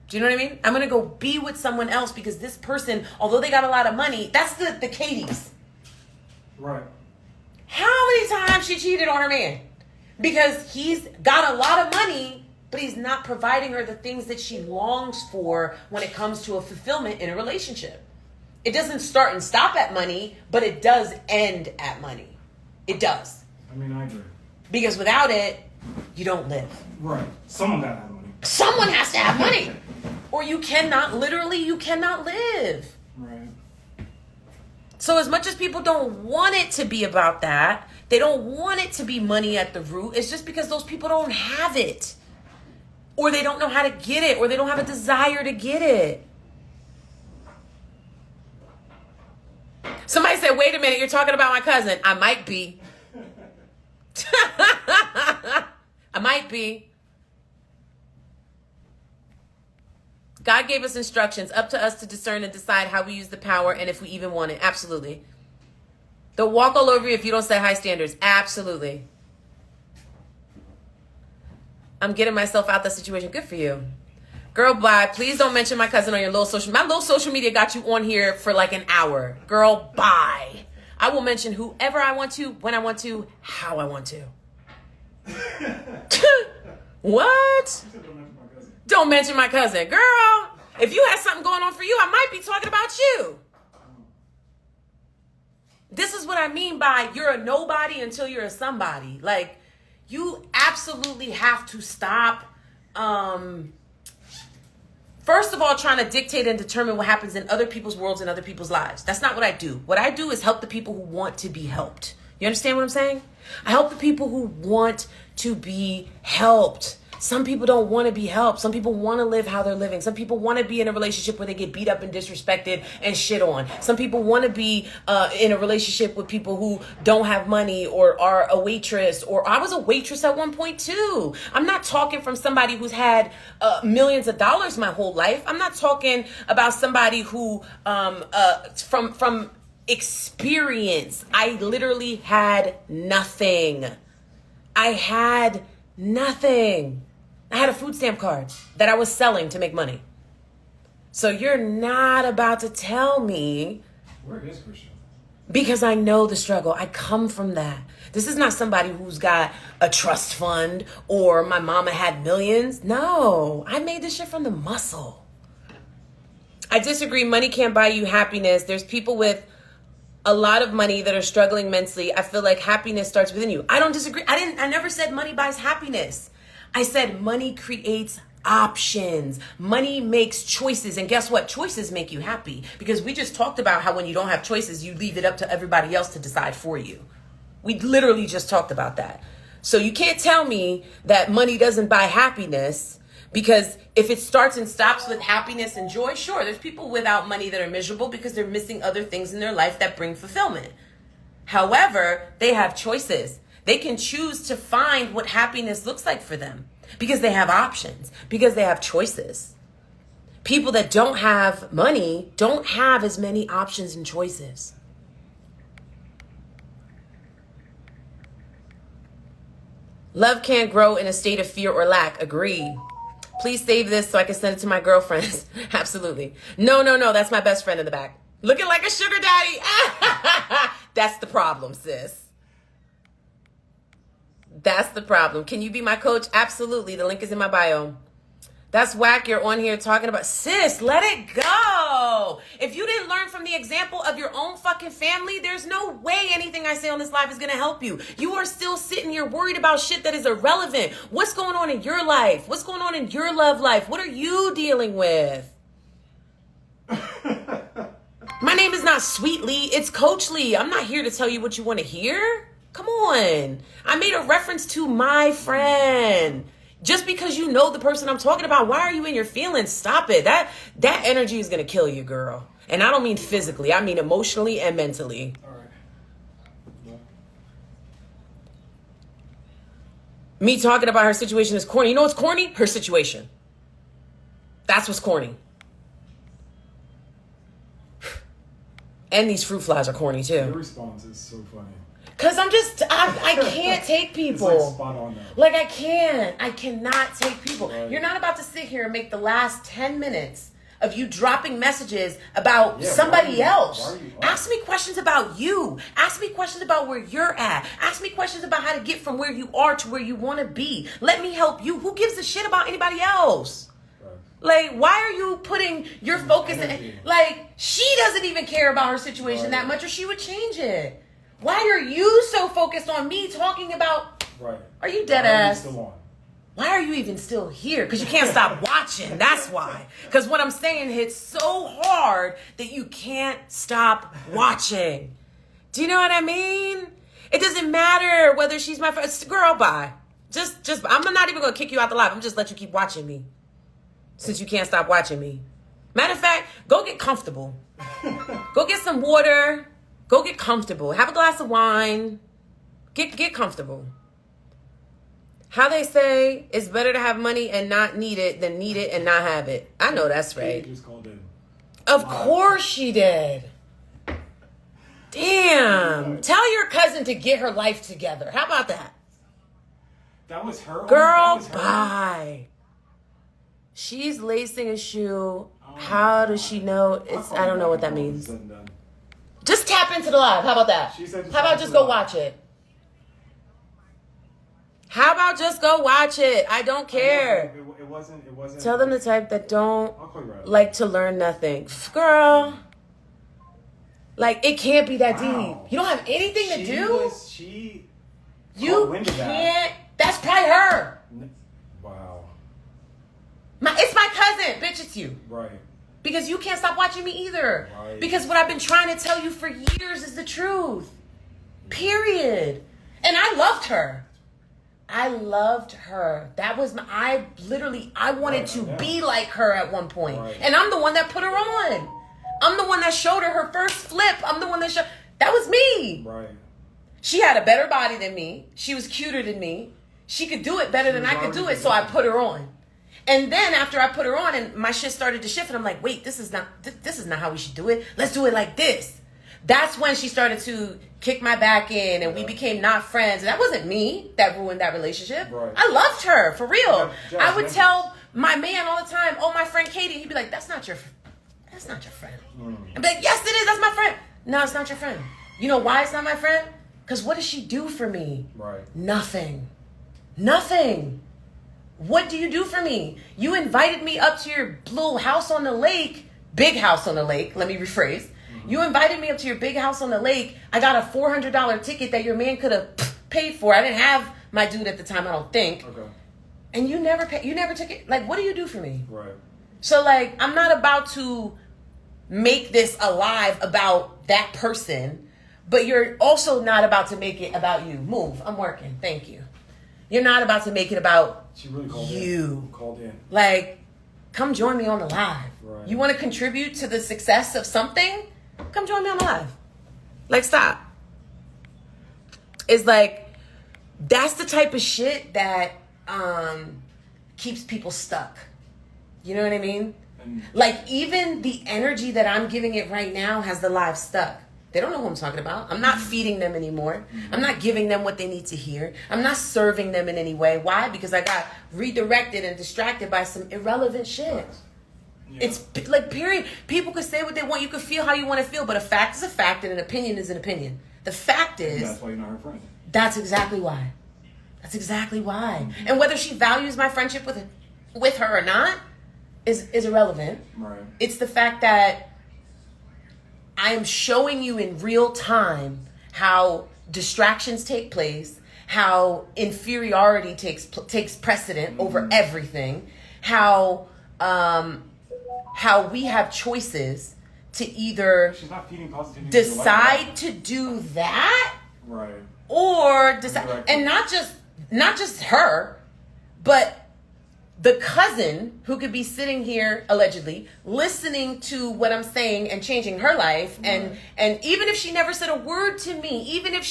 Do you know what I mean? I'm going to go be with someone else because this person, although they got a lot of money, that's the Katie's. Right. How many times she cheated on her man? Because he's got a lot of money, but he's not providing her the things that she longs for when it comes to a fulfillment in a relationship. It doesn't start and stop at money, but it does end at money. It does. I mean, I agree. Because without it, you don't live. Right. Someone gotta have money. Someone has to have money. Or you cannot live. Right. So as much as people don't want it to be about that, they don't want it to be money at the root, it's just because those people don't have it. Or they don't know how to get it, or they don't have a desire to get it. Somebody said, wait a minute, you're talking about my cousin. I might be. I might be. God gave us instructions, up to us to discern and decide how we use the power and if we even want it. Absolutely. They'll walk all over you if you don't set high standards. Absolutely. I'm getting myself out that situation. Good for you. Girl, bye. Please don't mention my cousin on your little social media. My little social media got you on here for like an hour. Girl, bye. I will mention whoever I want to, when I want to, how I want to. What? Don't mention my cousin. Girl, if you had something going on for you, I might be talking about you. This is what I mean by you're a nobody until you're a somebody. Like, you absolutely have to stop, first of all, trying to dictate and determine what happens in other people's worlds and other people's lives. That's not what I do. What I do is help the people who want to be helped. You understand what I'm saying? I help the people who want to be helped. Some people don't want to be helped. Some people want to live how they're living. Some people want to be in a relationship where they get beat up and disrespected and shit on. Some people want to be in a relationship with people who don't have money or are a waitress. Or I was a waitress at one point too. I'm not talking from somebody who's had millions of dollars my whole life. I'm not talking about somebody who from experience. I literally had nothing. I had nothing. I had a food stamp card that I was selling to make money. So you're not about to tell me. Where is Christian? Because I know the struggle. I come from that. This is not somebody who's got a trust fund or my mama had millions. No, I made this shit from the muscle. I disagree. Money can't buy you happiness. There's people with a lot of money that are struggling mentally. I feel like happiness starts within you. I don't disagree. I never said money buys happiness. I said money creates options. Money makes choices. And guess what? Choices make you happy. Because we just talked about how when you don't have choices, you leave it up to everybody else to decide for you. We literally just talked about that. So you can't tell me that money doesn't buy happiness, because if it starts and stops with happiness and joy, sure, there's people without money that are miserable because they're missing other things in their life that bring fulfillment. However, they have choices. They can choose to find what happiness looks like for them because they have options, because they have choices. People that don't have money don't have as many options and choices. Love can't grow in a state of fear or lack. Agree. Please save this so I can send it to my girlfriends. Absolutely. No. That's my best friend in the back. Looking like a sugar daddy. That's the problem, sis. That's the problem. Can you be my coach? Absolutely. The link is in my bio. That's whack. You're on here talking about, sis, let it go. No. If you didn't learn from the example of your own fucking family, there's no way anything I say on this live is going to help you. You are still sitting here worried about shit that is irrelevant. What's going on in your life? What's going on in your love life? What are you dealing with? My name is not Sweet Lee. It's Coach Lee. I'm not here to tell you what you want to hear. Come on. I made a reference to my friend. Just because you know the person I'm talking about, why are you in your feelings? Stop it. That energy is going to kill you, girl. And I don't mean physically. I mean emotionally and mentally. All right. Yeah. Me talking about her situation is corny. You know what's corny? Her situation. That's what's corny. And these fruit flies are corny too. Your response is so funny. Cause I can't take people. It's like spot on though. Like I cannot take people. Right. You're not about to sit here and make the last 10 minutes of you dropping messages about somebody else. Ask me questions about you. Ask me questions about where you're at. Ask me questions about how to get from where you are to where you want to be. Let me help you. Who gives a shit about anybody else? Like, why are you putting your focus in? Like, she doesn't even care about her situation that much, or she would change it. Why are you so focused on me talking about? Right. Are you dead ass? Still on? Why are you even still here? Because you can't stop watching. That's why. Because what I'm saying hits so hard that you can't stop watching. Do you know what I mean? It doesn't matter whether she's my friend. Girl, bye. Just. I'm not even gonna kick you out the live. I'm just let you keep watching me. Since you can't stop watching me. Matter of fact, go get comfortable. Go get some water. Go get comfortable. Have a glass of wine. Get comfortable. How they say it's better to have money and not need it than need it and not have it. I know that's right. Just called in. Of course she did. Damn. Tell your cousin to get her life together. How about that? That was her. Girl, bye. She's lacing a shoe. How does she know? I don't know what that means. Just tap into the live. How about that? How about just go watch it? How about just go watch it? I don't care. It wasn't. Tell them the type that don't I'll call you right. like to learn nothing. Girl. Like, it can't be that deep. You don't have anything to do? You can't. That's probably her. Wow. It's my cousin. Bitch, it's you. Right. Because you can't stop watching me either. Right. Because what I've been trying to tell you for years is the truth. Period. And I loved her. That was I wanted to be like her at one point. Right. And I'm the one that put her on. I'm the one that showed her first flip. I'm the one that that was me. Right. She had a better body than me. She was cuter than me. She could do it better than I could do it, so I put her on. And then after I put her on and my shit started to shift, and I'm like, wait, this is not how we should do it. Let's do it like this. That's when she started to kick my back in, and we became not friends. And that wasn't me that ruined that relationship. Right. I loved her, for real. Yeah, I would tell my man all the time, oh, my friend Katie. He'd be like, that's not your friend. I'd be like, yes, it is. That's my friend. No, it's not your friend. You know why it's not my friend? Because what does she do for me? Right. Nothing. What do you do for me? You invited me up to your little house on the lake. Big house on the lake. Let me rephrase. Mm-hmm. You invited me up to your big house on the lake. I got a $400 ticket that your man could have paid for. I didn't have my dude at the time, I don't think. Okay. And you never took it. Like, what do you do for me? Right. So, like, I'm not about to make this alive about that person, but you're also not about to make it about you. Move. I'm working. Thank you. You're not about to make it about She really called you. Called in. Like, come join me on the live. Right. You want to contribute to the success of something? Come join me on the live. Like, stop. It's like, that's the type of shit that keeps people stuck. You know what I mean? Like, even the energy that I'm giving it right now has the live stuck. They don't know who I'm talking about. I'm not feeding them anymore. I'm not giving them what they need to hear. I'm not serving them in any way. Why? Because I got redirected and distracted by some irrelevant shit. Yeah. It's like, period. People could say what they want. You could feel how you want to feel, but a fact is a fact and an opinion is an opinion. The fact is... And that's why you're not her friend. That's exactly why. And whether she values my friendship with her or not, is irrelevant. Right. It's the fact that I am showing you in real time how distractions take place, how inferiority takes precedent over everything, how we have choices to either She's not feeding positivity. decide to do that, Right. or decide, Right. and not just her, but the cousin who could be sitting here allegedly listening to what I'm saying and changing her life. Right. And even if she never said a word to me, even if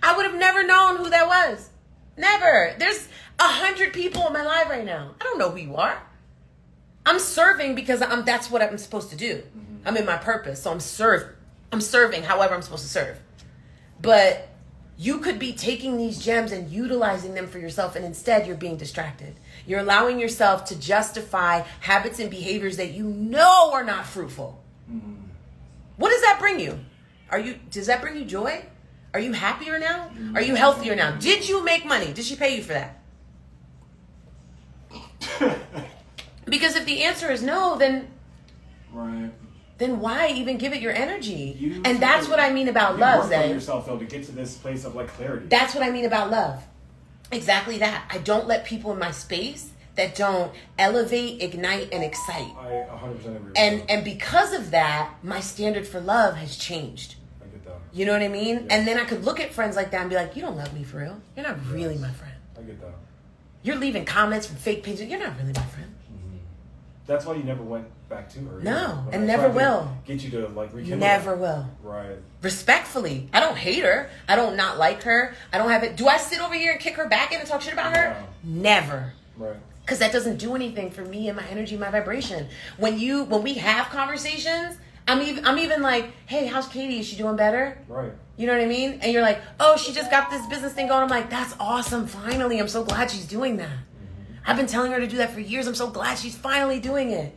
I would have never known who that was. Never. There's 100 people in my life right now. I don't know who you are. I'm serving because that's what I'm supposed to do. Mm-hmm. I'm in my purpose. So I'm serving however I'm supposed to serve. But you could be taking these gems and utilizing them for yourself, and instead you're being distracted. You're allowing yourself to justify habits and behaviors that you know are not fruitful. Mm-hmm. What does that bring you? Does that bring you joy? Are you happier now? Are you healthier now? Did you make money? Did she pay you for that? Because if the answer is no, then Right. then why even give it your energy? You And that's what I mean about you love, work Zay. on yourself though to get to this place of like clarity. That's what I mean about love. Exactly that. I don't let people in my space that don't elevate, ignite, and excite. I 100% agree with And because of that, my standard for love has changed. I get that. You know what I mean? Yes. And then I could look at friends like that and be like, you don't love me for real. You're not really my friend. I get that. You're leaving comments from fake pages. You're not really my friend. That's why you never went back to her. No, When and I never tried to will. Get you to like rekindle. Never will. Right. Respectfully. I don't hate her. I don't not like her. I don't have it. Do I sit over here and kick her back in and talk shit about her? No. Never. Right. Because that doesn't do anything for me and my energy, my vibration. When we have conversations, I'm even like, hey, how's Katie? Is she doing better? Right. You know what I mean? And you're like, oh, she just got this business thing going. I'm like, that's awesome. Finally, I'm so glad she's doing that. I've been telling her to do that for years. I'm so glad she's finally doing it.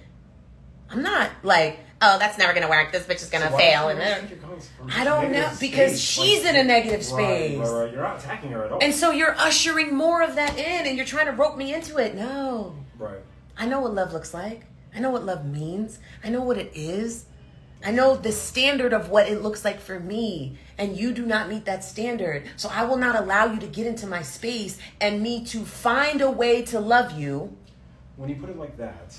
I'm not like, oh, that's never gonna work. This bitch is gonna So why fail. do you And think then, you're coming from I don't know, negative because space? she's in a negative space. Right. You're not attacking her at all. And so you're ushering more of that in, and you're trying to rope me into it. No. Right. I know what love looks like. I know what love means. I know what it is. I know the standard of what it looks like for me. And you do not meet that standard. So I will not allow you to get into my space and me to find a way to love you. When you put it like that,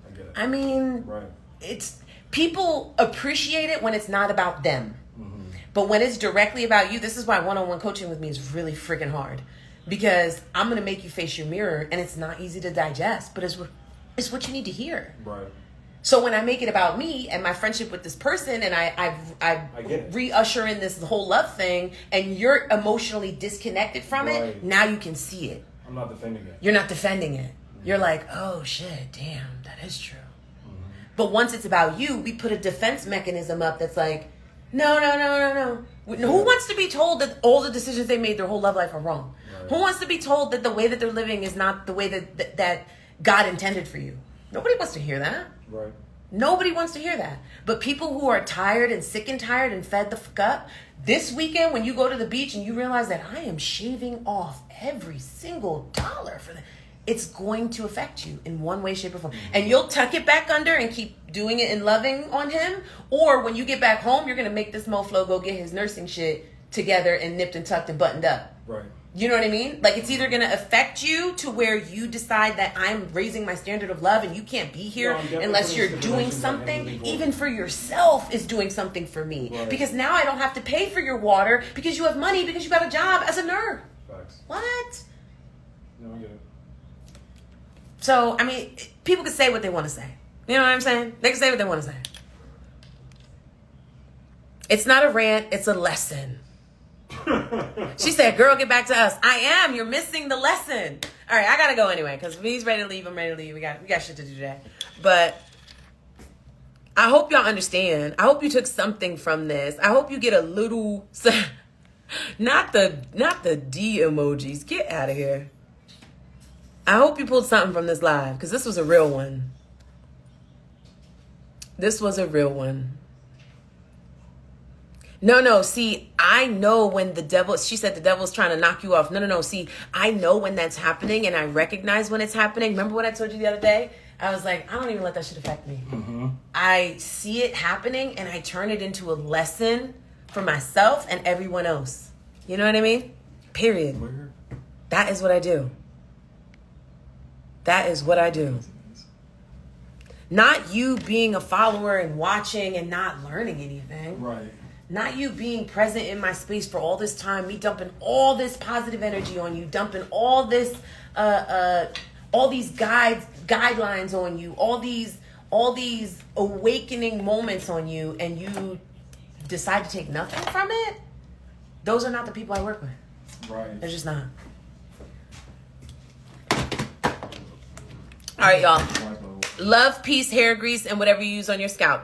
I get it. I mean, Right. it's people appreciate it when it's not about them. Mm-hmm. But when it's directly about you, this is why one-on-one coaching with me is really freaking hard. Because I'm going to make you face your mirror, and it's not easy to digest, but it's what you need to hear. Right. So when I make it about me and my friendship with this person, and I get it. re-usher in this whole love thing, and you're emotionally disconnected from it, Right. now you can see it. I'm not defending it. You're not defending it. You're like, oh shit, damn, that is true. But once it's about you, we put a defense mechanism up that's like, no. Who wants to be told that all the decisions they made their whole love life are wrong? Right. Who wants to be told that the way that they're living is not the way that God intended for you? Nobody wants to hear that. Right. Nobody wants to hear that. But people who are tired and sick and tired and fed the fuck up, this weekend when you go to the beach and you realize that I am shaving off every single dollar for that, it's going to affect you in one way, shape, or form. And you'll tuck it back under and keep doing it and loving on him. Or when you get back home, you're going to make this moflo go get his nursing shit together and nipped and tucked and buttoned up. Right. You know what I mean? Like, it's either going to affect you to where you decide that I'm raising my standard of love and you can't be here No, I'm definitely unless putting you're doing stipulations on something, moving forward. even for yourself is doing something for me. Right. Because now I don't have to pay for your water because you have money, because you got a job as a nerd. Facts. What? No, I get it. So, I mean, people can say what they want to say. You know what I'm saying? They can say what they want to say. It's not a rant, it's a lesson. She said, girl, get back to us. I am. You're missing the lesson. All right, I got to go anyway because he's ready to leave. I'm ready to leave. We got shit to do today. But I hope y'all understand. I hope you took something from this. I hope you get a little... Not the D emojis. Get out of here. I hope you pulled something from this live because this was a real one. This was a real one. No, see, I know when the devil, she said the devil's trying to knock you off. No, see, I know when that's happening and I recognize when it's happening. Remember what I told you the other day? I was like, I don't even let that shit affect me. I see it happening and I turn it into a lesson for myself and everyone else. You know what I mean? Period. That is what I do. That is what I do. Not you being a follower and watching and not learning anything. Right. Not you being present in my space for all this time, me dumping all this positive energy on you, dumping all this, all these guidelines on you, all these awakening moments on you, and you decide to take nothing from it. Those are not the people I work with. Right. They're just not. All right, y'all. Love, peace, hair grease, and whatever you use on your scalp.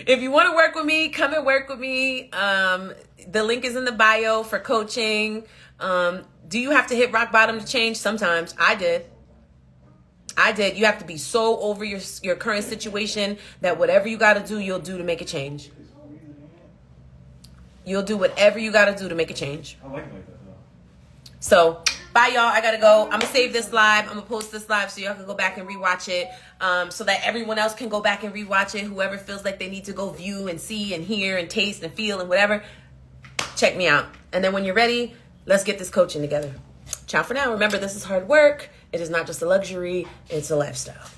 If you want to work with me, come and work with me. The link is in the bio for coaching. Do you have to hit rock bottom to change? Sometimes. I did. You have to be so over your current situation that whatever you got to do, you'll do to make a change. You'll do whatever you got to do to make a change. I like it like that, though. So, bye, y'all. I got to go. I'm going to save this live. I'm going to post this live so y'all can go back and rewatch it, so that everyone else can go back and rewatch it. Whoever feels like they need to go view and see and hear and taste and feel and whatever, check me out. And then when you're ready, let's get this coaching together. Ciao for now. Remember, this is hard work. It is not just a luxury. It's a lifestyle.